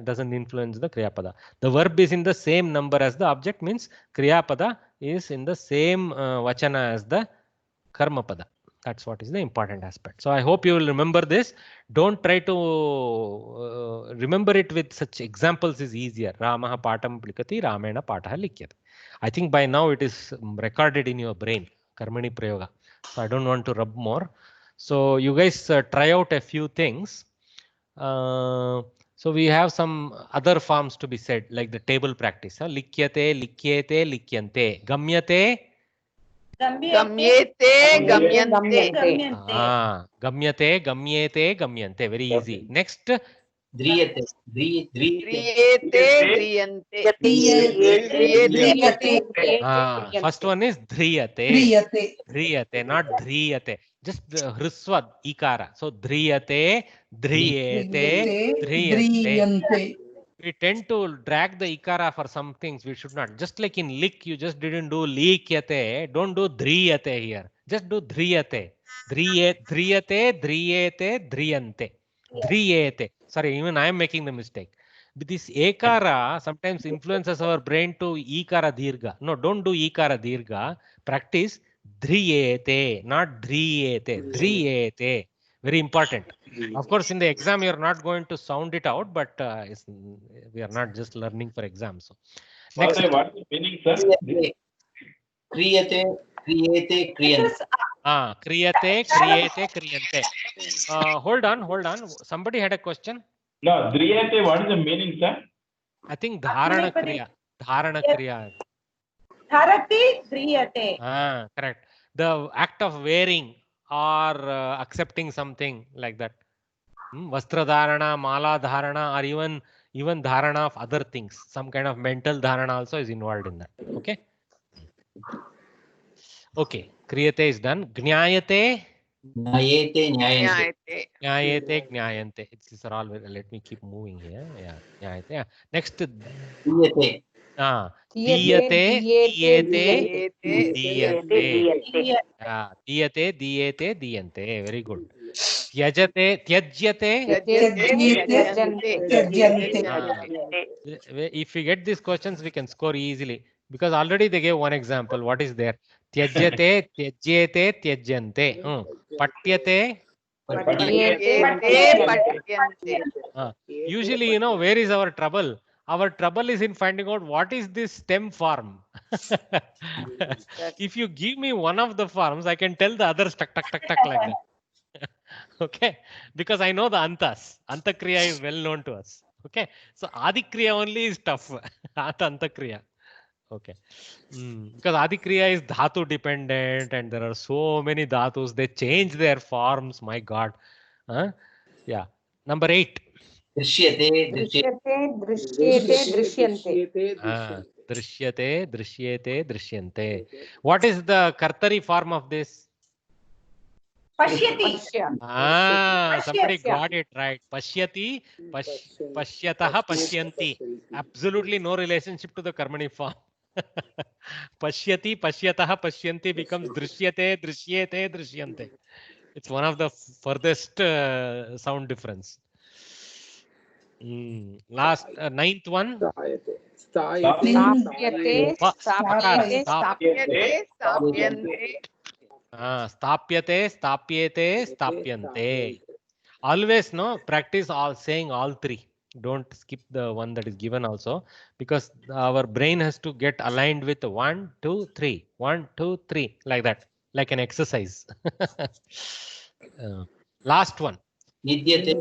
doesn't influence the Kriya pada. The verb is in the same number as the object, means Kriya pada is in the same vachana as the karma pada. That's what is the important aspect. So I hope you will remember this. Don't try to remember it with such examples is easier. Ramaha patam likati, Ramena pataha likyate. I think by now it is recorded in your brain, Karmani Prayoga. So I don't want to rub more. So you guys try out a few things. So we have some other forms to be said, like the table practice. Likyate, likyete, likyante. Gamyate. Gamyete, gamyante. Gamyate, gamyete, gamyante. Very easy. Next. Driyate. Driyate. First one is dhriyate. Dhriyate, not dhriyate. Just hriswad, ikara. So dhriyate, dhriyate, dhriyante. We tend to drag the ikara for some things. We should not. Just like in lik, you just didn't do likyate. Don't do dhriyate here. Just do dhriyate. Dhriyate, dhriyate, dhriyante. Dhriyate. Sorry, even I am making the mistake. But this ekara sometimes influences our brain to ikara dirgha. No, don't do ikara dirgha. Practice dhriyate, not dhriyate. Dhriyate. Very important. Of course, in the exam, you are not going to sound it out, but we are not just learning for exams. So, next. What is the meaning, sir? Kriyate, kriyate, kriyante. Kriyate, kriyate, kriyante. Hold on. Somebody had a question. No, dhriyate, what is the meaning, sir? I think dharana kriya. Dharana kriya. Dharati, dhriyate. Correct. The act of wearing or accepting something like that. Vastra dharana, mala dharana, or even dharana of other things. Some kind of mental dharana also is involved in that. Okay. Okay. Kriyate is done. Gnyayate. Gnayate, nyayante. Gnayate, gnayante. These are all. Let me keep moving here. Yeah. Gnayate. Yeah. Next. Diyate. Diyate, diyate, diyante. Diyate, diyate, diyante. Very good. Tyajate, tyajyate. If we get these questions, we can score easily because already they gave one example. What is there? Tyajyate, tyajyate, tyajyante. Patyate. Usually, where is our trouble? Our trouble is in finding out what is this stem form. If you give me one of the forms, I can tell the others tuck like that. Okay, because I know the antas. Antakriya is well known to us. Okay, so Adikriya only is tough. Antakriya. Okay, because Adikriya is dhatu dependent, and there are so many dhatus. They change their forms. My God. Yeah. Number 8. Drishyate, drishyate, drishyante. What is the kartari form of this? Pashyati. Somebody got it right. Pashyati, pashyatah, pashyanti. Absolutely no relationship to the Karmani form. Pashyati, pashyatah, pashyanti becomes drishyate, drishyate, drishyante. It's one of the furthest sound difference. Last ninth one. Stapyate, stapyate, stapyate, stapyante. Stapyate, stapyate, stapyante. Always practice saying all three. Don't skip the one that is given also, because our brain has to get aligned with 1, 2, 3, 1, 2, 3, like that, like an exercise. Last one. Nidyate.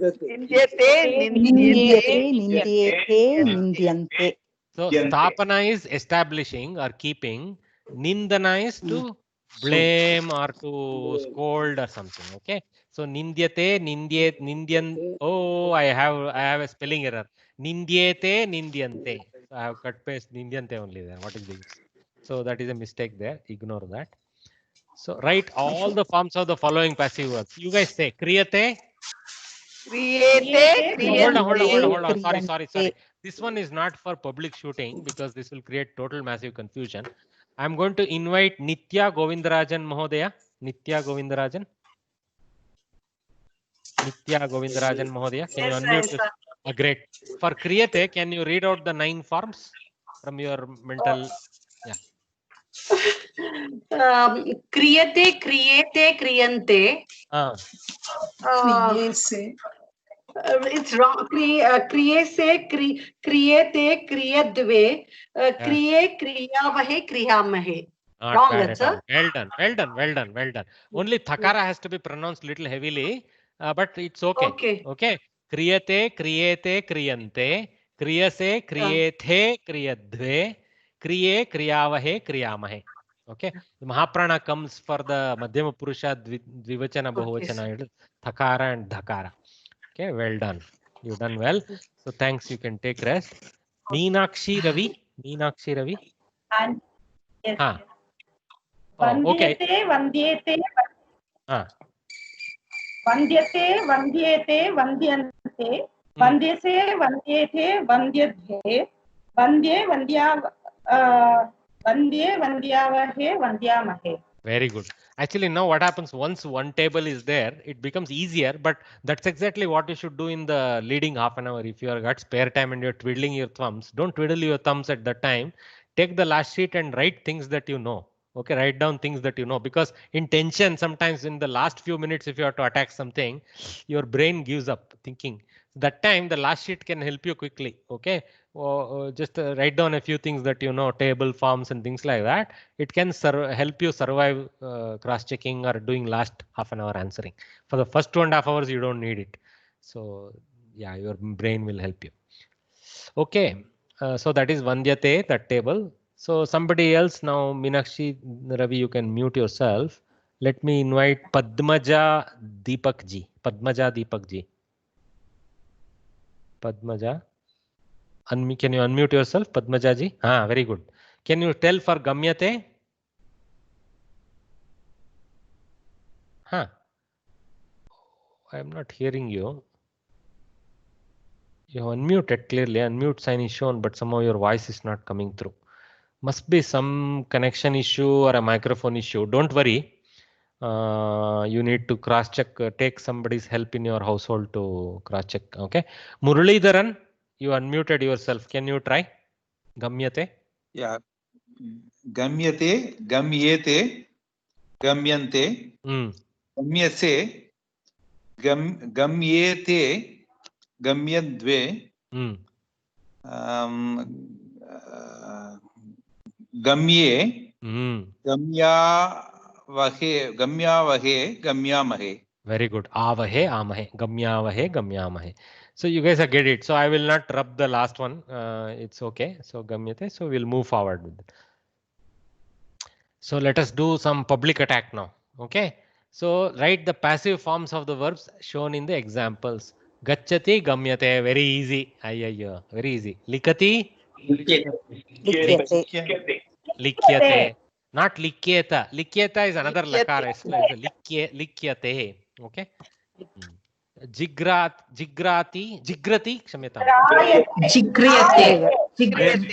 Nindyante. So stapana is establishing or keeping. Nindana is to blame or to scold or something. Okay. So nindyate, nindyan. Oh, I have a spelling error. Nindyate, nindyante. So I have cut paste nindyante only there. What is this? So that is a mistake there. Ignore that. So write all the forms of the following passive verbs. You guys say kriyate. Hold on. Sorry. This one is not for public shooting because this will create total massive confusion. I'm going to invite Nitya Govindarajan Mahodaya. Nitya Govindarajan. Can you unmute? Great. For Kriyate, can you read out the 9 forms from your mental? Yeah. Kriyate, kriyate, kriyante. It's wrong. Kriyase, kriyate, kriyadve. Kriye, kriyavahe, kriyamahe. Wrong, sir. Well done. Only thakara has to be pronounced little heavily, but it's okay. Okay. Kriyate, kriyante, kriyase, kriyethe, kriyadve, kriye, kriyavahe, kriyamahe. Okay. The Mahaprana comes for the Madhyama Purusha, Dvivachana, Bahuvachana, thakara and dhakara. Okay, well done. You've done well. So thanks. You can take rest. Meenakshi Ravi. And yes. Okay. Vandyate, vandyante, vandyase, vandyete, vandyadhe, vandyavahe, vandyamahe. Very good. Actually, now what happens once one table is there, it becomes easier, but that's exactly what you should do in the leading half an hour. If you have got spare time and you're twiddling your thumbs, don't twiddle your thumbs at that time. Take the last sheet and write things that you know. Okay, write down things that you know, because in tension, sometimes in the last few minutes, if you have to attack something, your brain gives up thinking. That time, the last sheet can help you quickly. Okay, or just write down a few things that you know, table forms and things like that. It can help you survive cross-checking or doing last half an hour answering. For the first 2.5 hours, you don't need it. So yeah, your brain will help you. Okay, so that is Vandyate, that table. So somebody else now, Meenakshi, Ravi, you can mute yourself. Let me invite Padmaja Deepak ji. Padmaja. Can you unmute yourself, Padmaja ji? Very good. Can you tell for Gamyate? I am not hearing you. You have unmuted clearly. Unmute sign is shown, but somehow your voice is not coming through. Must be some connection issue or a microphone issue. Don't worry. You need to cross-check. Take somebody's help in your household to cross-check. Okay. Muralidharan, you unmuted yourself. Can you try? Gamyate. Yeah. Gamyate, gamyete, gamyante, gamyase, gamyete, gamyadve, gamye, gamyavahe, gamyamahe. Very good. Avahe, amahe, gamyavahe, gamyamahe. So you guys get it. So I will not rub the last one. It's okay. So gamyate. So we'll move forward with it. So let us do some public attack now. Okay. So write the passive forms of the verbs shown in the examples. Gacchati, gamyate. Very easy. Very easy. Likati. Likyate. Not likyeta. Likyeta is another lakara. It's likyate. Okay. Jigrati, kshamyatam. Jigriyate. Jigriyate.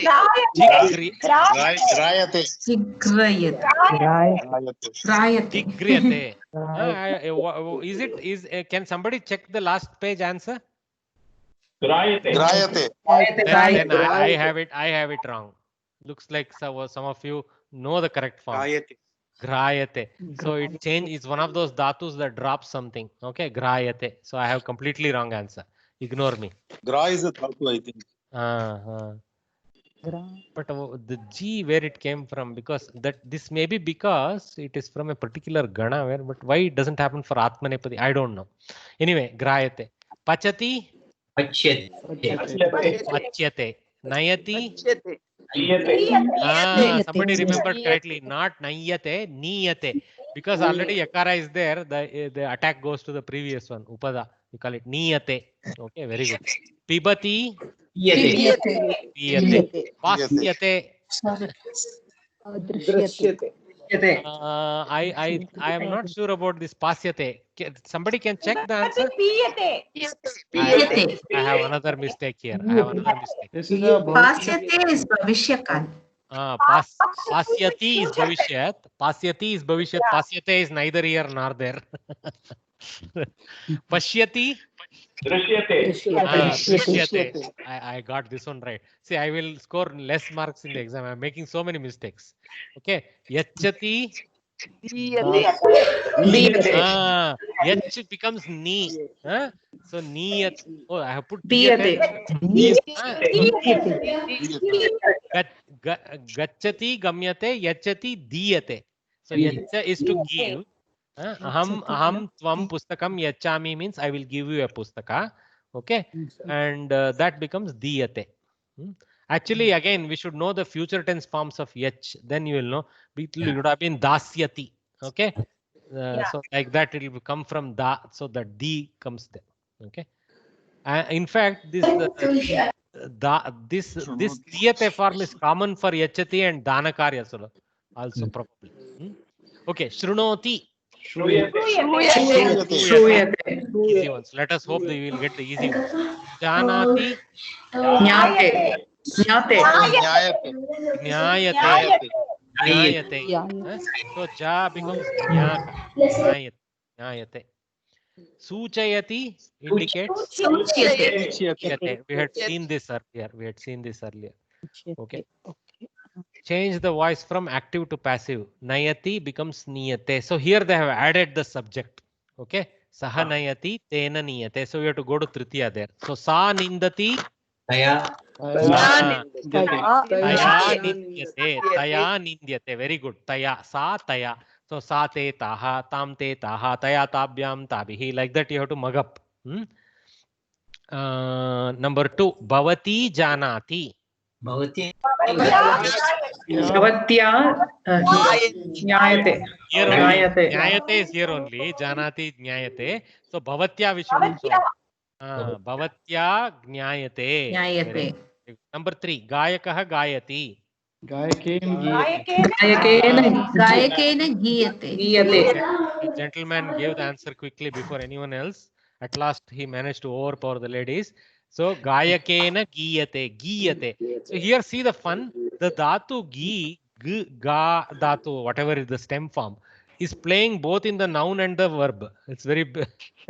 Can somebody check the last page answer? Grayate. Then I have it wrong. Looks like some of you know the correct form. Grayate. So it's one of those dhatus that drops something. Okay, grayate. So I have completely wrong answer. Ignore me. Gra is a dhatu, I think. But the G, where it came from, because this may be because it is from a particular gana, but why it doesn't happen for Atmanepadi, I don't know. Anyway, grayate. Pachati. Pachyate. Nayati. Somebody remembered correctly. Not nayate, niyate. Because already yakara is there, the attack goes to the previous one. Upada. You call it niyate. Okay, very good. Pibati. Piyate. Pasyate. I am not sure about this pasyate. Somebody can check the answer. I have another mistake here. Pasyate is Bhavishyakal. Pasyati is Bhavishyat. Pasyati is Bhavishyat. Pasyate is neither here nor there. Pashyati. Drishyate. I got this one right. See, I will score less marks in the exam. I'm making so many mistakes. Okay. Yachati. Yach becomes ni. So niyat. Oh, I have put Gachati, gamyate, yachati, diyate. So yacha is to give. Aham tvam pustakam yachami means I will give you a pustaka. Okay. And that becomes diyate. Actually, again, we should know the future tense forms of yach. Then you will know. It would have been dasyati. Okay. So like that, it will come from da. So that di comes there. Okay. In fact, this diyate form is common for yachati and danakarya also probably. Okay. Shrunoti. Easy ones. Let us hope that we will get the easy ones. Janati. Nyayate. So ja becomes nyayate. Suchayati indicates. We had seen this earlier. Okay. Change the voice from active to passive. Nayati becomes niyate. So here they have added the subject. Okay. Saha nayati tena niyate. So we have to go to tritiya there. So sa nindati. Taya nindyate. Very good. Taya. Sa taya. So sa te taha, tam te taha, taya tabhyam tabihi. Like that you have to mug up. Number 2. Bhavati janati. Nyayate is here only. Janati jnayate. So bhavatya we should also. Bhavatya jnayate. Number 3. Gayakah gayati. Gayakena giyate. The gentleman gave the answer quickly before anyone else. At last he managed to overpower the ladies. So gayakena giyate. So here see the fun. The dhatu ga dhatu, whatever is the stem form, is playing both in the noun and the verb. It's very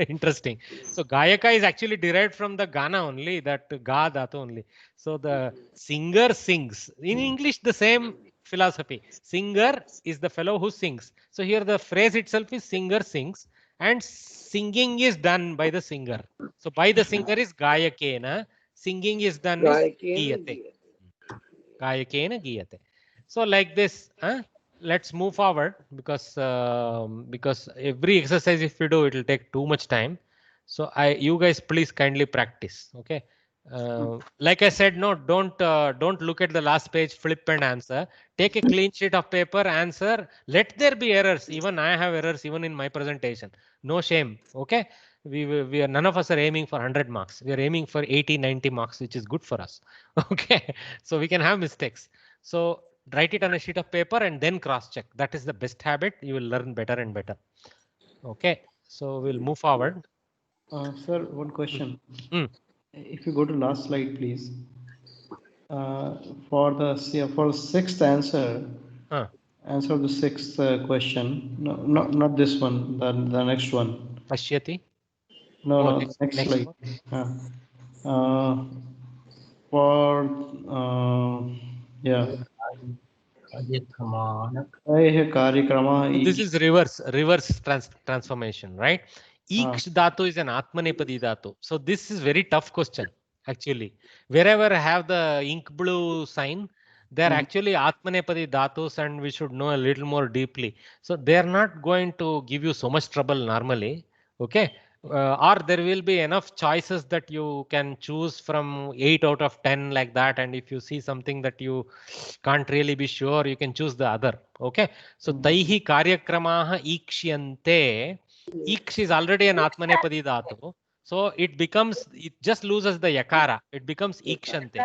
interesting. So gayaka is actually derived from the gana only, that ga dhatu only. So the singer sings. In English, the same philosophy. Singer is the fellow who sings. So here the phrase itself is singer sings, and singing is done by the singer. So by the singer is gayakena. Singing is done with giyate. Gayakena giyate. So like this, let's move forward because every exercise if we do, it will take too much time. So you guys please kindly practice. Okay. Like I said, no, don't look at the last page, flip and answer. Take a clean sheet of paper, answer. Let there be errors. Even I have errors even in my presentation. No shame. Okay. We are, none of us are aiming for 100 marks. We are aiming for 80, 90 marks, which is good for us. Okay. So we can have mistakes. So write it on a sheet of paper and then cross check. That is the best habit. You will learn better and better. Okay, so we'll move forward. Sir, one question. If you go to last slide, please. For the sixth answer, answer the sixth question. No, not this one. The next one. Pashyati. No, next slide. This is reverse transformation, right? Iksh dhatu is an Atmanepadi dhatu. So this is very tough question actually. Wherever I have the ink blue sign, they are actually Atmanepadi dhatus, and we should know a little more deeply. So they are not going to give you so much trouble normally. Okay. Or there will be enough choices that you can choose from 8 out of 10 like that, and if you see something that you can't really be sure, you can choose the other. Okay, so taihi karyakramaha ikshyante. Iksh is already an Atmanepadi dhatu, so it just loses the yakara, it becomes ikshante.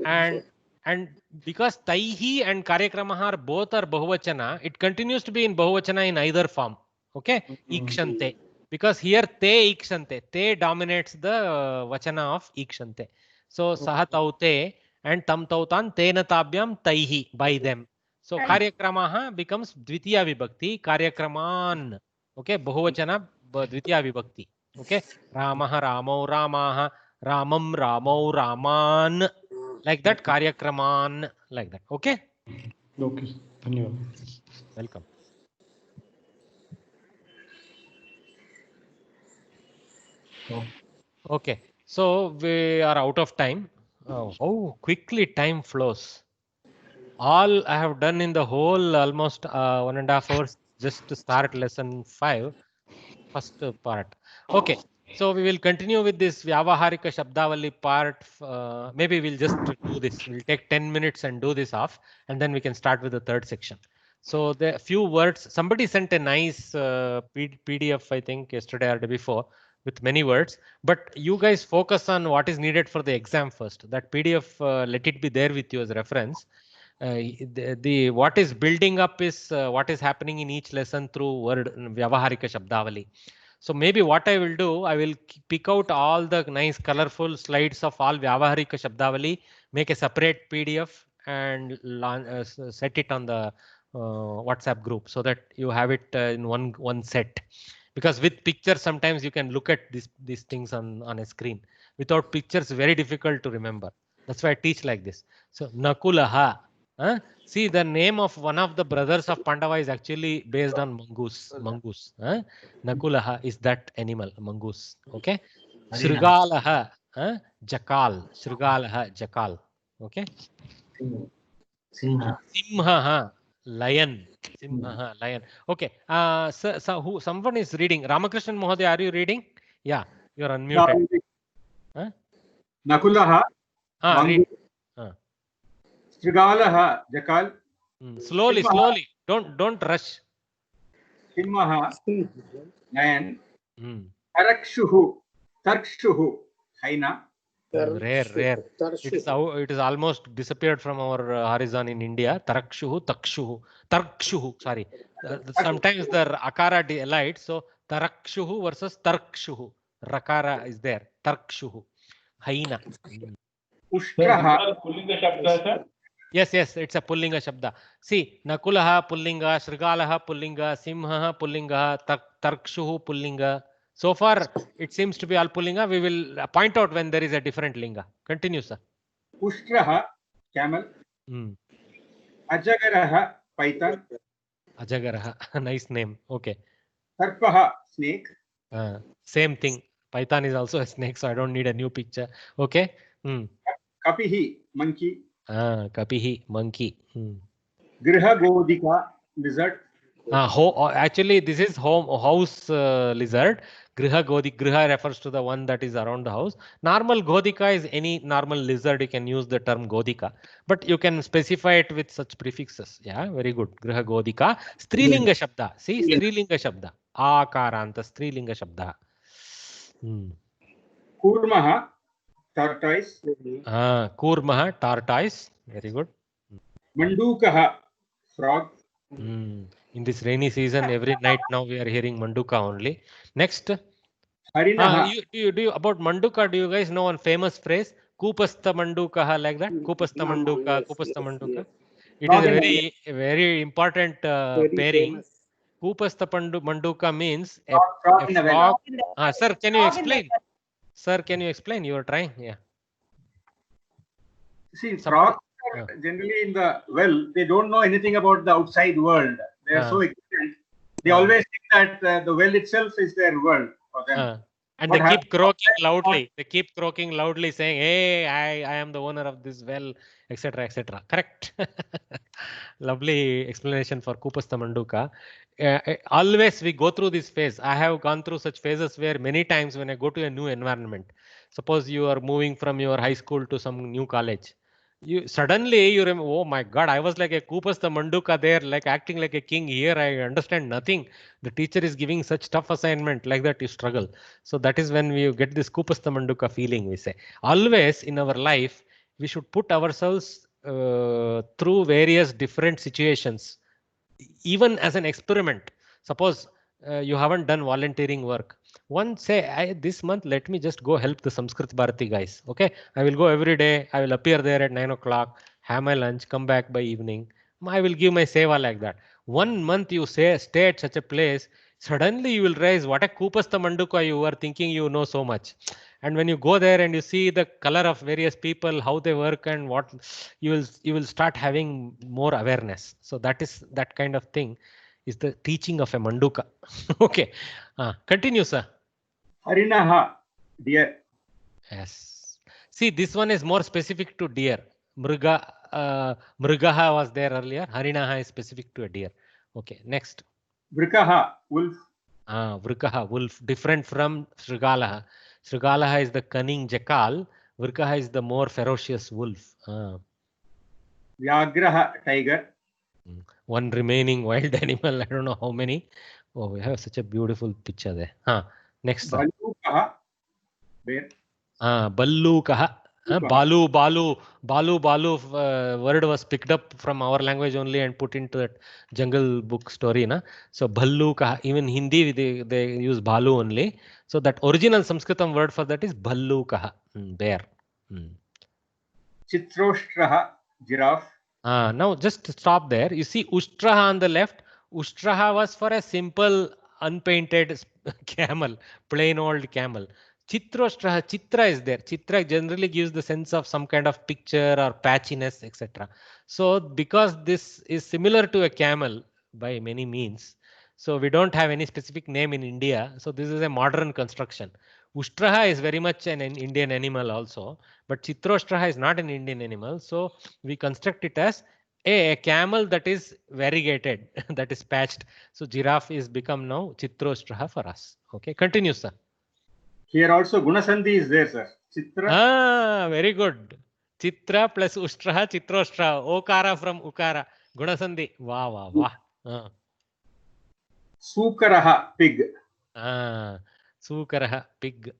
And because taihi and karyakramaha both are bahuvachana, it continues to be in bahuvachana in either form. Okay, ikshante. Because here te ikshante, te dominates the vachana of ikshante. So saha taute and tam tautan tena tabyam taihi, by them. So karyakramaha becomes dvitiya vibhakti, karyakraman. Okay, bahuvachana dvitiya vibhakti. Okay, ramaha ramau ramaha, ramam ramau raman, like that, karyakraman, like that. Okay. Okay. Dhanyavad. Welcome. Okay, so we are out of time. Oh, quickly time flows. All I have done in the whole almost 1.5 hours just to start lesson 5, first part. Okay, so we will continue with this Vyavaharika Shabdavali part. Maybe we'll just do this. We'll take 10 minutes and do this off, and then we can start with the third section. So the few words, somebody sent a nice PDF, I think yesterday or the day before, with many words, but you guys focus on what is needed for the exam first. That PDF, let it be there with you as reference. The what is building up is what is happening in each lesson through word Vyavaharika Shabdavali. So maybe what I will do, I will pick out all the nice colorful slides of all Vyavaharika Shabdavali, make a separate PDF and set it on the WhatsApp group so that you have it in one set. Because with pictures, sometimes you can look at these things on a screen. Without pictures, very difficult to remember. That's why I teach like this. So Nakulaha. See, the name of one of the brothers of Pandava is actually based on mongoose. Mongoose. Nakulaha is that animal, mongoose. Okay. Shrigalaha. Jakal. Shrigalaha. Jakal. Okay. Simha. Lion. Simha, lion. Okay. So who? Someone is reading. Ramakrishnan Mohoday, are you reading? Yeah, you're unmuted. Nakulaha. Read. Shrigalaha, Jakal. Slowly, slowly. Don't rush. Simha, lion. Tarakshuhu, Tarkshuhu, hyena. Rare. It is almost disappeared from our horizon in India. Tarakshuhu, Tarkshuhu. Sorry. Sometimes the akara elide. So Tarakshuhu versus Tarkshuhu. Rakara is there. Tarkshuhu. Hyena. Ushtraha. Yes, it's a Pullinga Shabda. See, Nakulaha Pullinga, Shrigalaha Pullinga, Simha Pullinga, Tarkshuhu Pullinga. So far, it seems to be all Pullinga. We will point out when there is a different Linga. Continue, sir. Ushtraha, camel. Ajagaraha, python. Ajagaraha, nice name. Okay. Sarpaha, snake. Same thing. Python is also a snake, so I don't need a new picture. Okay. Kapihi, monkey. Kapihi, monkey. Griha Godika, lizard. Actually, this is house lizard. Griha Godika. Griha refers to the one that is around the house. Normal Godika is any normal lizard. You can use the term Godika, but you can specify it with such prefixes. Yeah, very good. Griha Godika. Strilinga Shabda. See, Strilinga Shabda. Akaranta Strilinga Shabda. Kurmaha, tortoise. Kurmaha, tortoise. Very good. Mandukah, frog. In this rainy season, every night now we are hearing Manduka only. Next. Harinaha. Do you about Manduka? Do you guys know one famous phrase? Kupastha Manduka, like that. Kupastha Manduka, Kupastha Manduka. It is a very important pairing. Kupastha Manduka means a frog. Sir, can you explain? Sir, can you explain? You are trying. Yeah. See, frogs are generally in the well. They don't know anything about the outside world. They are so ignorant. They always think that the well itself is their world for them. And they keep croaking loudly. They keep croaking loudly, saying, "Hey, I am the owner of this well," etc., etc. Correct. Lovely explanation for Kupastha Manduka. Always we go through this phase. I have gone through such phases where many times when I go to a new environment, suppose you are moving from your high school to some new college, you suddenly remember, oh my God, I was like a Kupastha Manduka there, like acting like a king. Here I understand nothing. The teacher is giving such tough assignment, like that you struggle. So that is when we get this Kupastha Manduka feeling, we say. Always in our life, we should put ourselves through various different situations, even as an experiment. Suppose you haven't done volunteering work. One say, this month, let me just go help the Sanskrit Bharati guys. Okay, I will go every day. I will appear there at 9 o'clock, have my lunch, come back by evening. I will give my seva like that. 1 month you stay at such a place, suddenly you will realize what a Kupastha Manduka you were thinking you know so much. And when you go there and you see the color of various people, how they work and what, you will start having more awareness. So that is that kind of thing is the teaching of a Manduka. Okay, continue, sir. Harinaha, deer. Yes. See, this one is more specific to deer. Mrigaha was there earlier. Harinaha is specific to a deer. Okay, next. Vrikaha, wolf. Vrikaha, wolf, different from Shrigalaha. Shrigalaha is the cunning jackal. Vrikaha is the more ferocious wolf. Vyagraha, tiger. One remaining wild animal. I don't know how many. Oh, we have such a beautiful picture there. Next. Ballukaha, bear. Ballukaha. Balu word was picked up from our language only and put into that Jungle Book story. Na? So Ballukaha, even Hindi they use Balu only. So that original Sanskritam word for that is Ballukaha, bear. Chitroshtraha, giraffe. Now just stop there. You see Ushtraha on the left. Ushtraha was for a simple unpainted camel, plain old camel. Chitroshtraha, Chitra is there. Chitra generally gives the sense of some kind of picture or patchiness, etc. So because this is similar to a camel by many means, so we don't have any specific name in India. So this is a modern construction. Ushtraha is very much an Indian animal also, but Chitroshtraha is not an Indian animal. So we construct it as a camel that is variegated, that is patched. So giraffe is become now Chitroshtraha for us. Okay, continue, sir. Here also Gunasandhi is there, sir. Chitra. Very good. Chitra plus Ushtraha, Chitroshtraha. Okara from Ukara. Gunasandhi. Wow. Sukaraha, pig. Sukaraha, pig.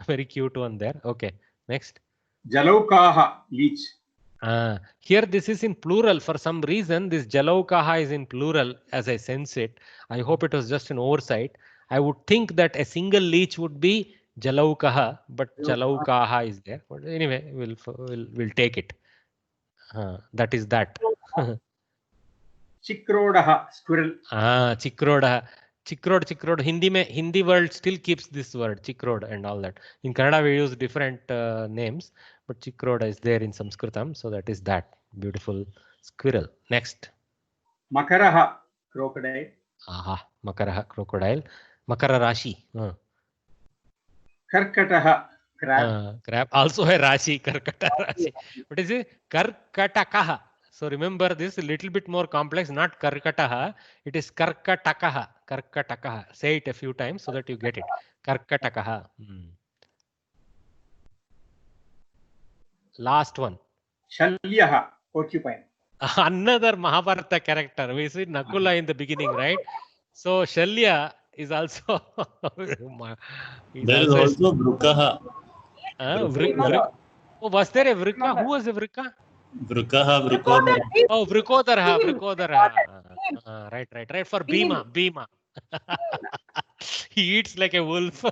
Very cute one there. Okay, next. Jalaukaha, leech. Here this is in plural. For some reason, this Jalaukaha is in plural as I sense it. I hope it was just an oversight. I would think that a single leech would be Jalaukaha, but Jalaukaha is there. But anyway, we'll take it. That is that. Chikrodaha, squirrel. Chikrodaha. Chikrod. Hindi world still keeps this word, Chikrod and all that. In Kannada, we use different names, but Chikrod is there in Sanskritam. So that is that. Beautiful squirrel. Next. Makaraha, crocodile. Makaraha, crocodile. Makara Rashi. Karkataha, crab. Crab. Also a Rashi, Karkata Rashi. What is it? Karkatakaha. So remember this a little bit more complex, not Karkataha. It is Karkatakaha. Karkatakaha. Say it a few times so that you get it. Karkatakaha. Last one. Shalyaha, porcupine. Another Mahabharata character. We see Nakula in the beginning, right? So Shalya is also. There is also Vrukaha. Was there a Vrika? Who was a Vrika? Vrukah, Vrukodara. Oh, Vrukodara. Right. For Bhima. He eats like a wolf.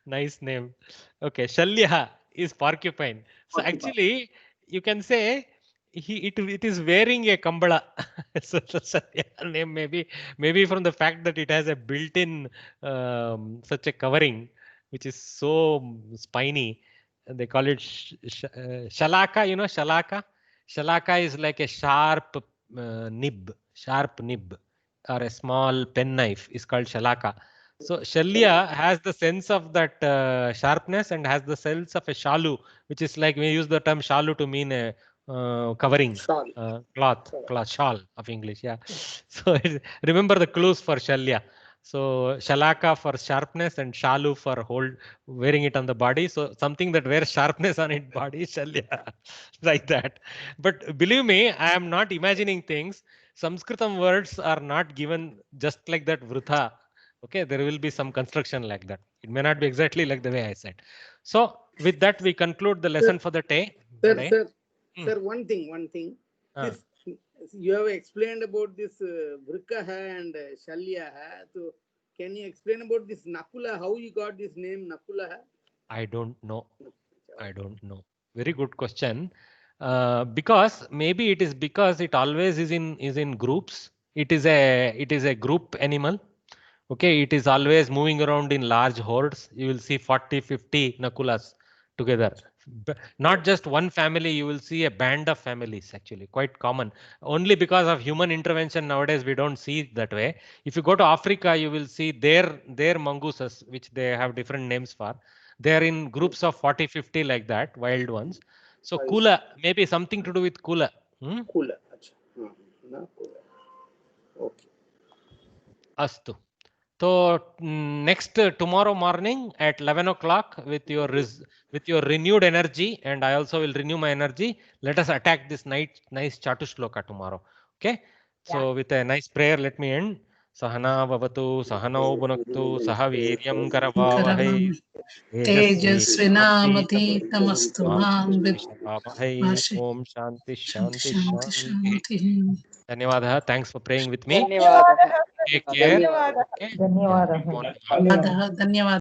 Nice name. Okay, Shalya is porcupine. So actually, you can say it is wearing a kambala. So the Shalya name maybe from the fact that it has a built-in such a covering, which is so spiny. They call it shalaka. You know shalaka. Shalaka is like a sharp nib, or a small penknife is called shalaka. So Shalya has the sense of that sharpness and has the sense of a shalu, which is like we use the term shalu to mean a covering, cloth, shawl of English. Yeah. So remember the clues for Shalya. So Shalaka for sharpness and shalu for wearing it on the body. So something that wears sharpness on its body is Shalya. Like that. But believe me, I am not imagining things. Sanskritam words are not given just like that vrutha. Okay, there will be some construction like that. It may not be exactly like the way I said. So with that, we conclude the lesson for the day. Sir, one thing. This, you have explained about this Vrikaha and Shalyaha. So can you explain about this Nakula? How you got this name Nakula? I don't know. Very good question. Because maybe it is because it always is in groups. It is a group animal. Okay, it is always moving around in large hordes. You will see 40, 50 Nakulas together. Not just one family, you will see a band of families, actually, quite common. Only because of human intervention nowadays, we don't see it that way. If you go to Africa, you will see their mongooses, which they have different names for. They are in groups of 40, 50 like that, wild ones. So Kula, maybe something to do with Kula. Kula. Okay. Astu. So next tomorrow morning at 11 o'clock with your renewed energy, and I also will renew my energy. Let us attack this nice Chatushloka tomorrow. Okay. So with a nice prayer, let me end. Sahana Vavatu, Sahanau Bhunaktu, Sahaviryam Karavavahai. तेजस्विनामधीतमस्तु मां Om Shanti Shanti. Dhanyawad. Thanks for praying with me. धन्यवादः Take care. धन्यवादः Okay. धन्यवादः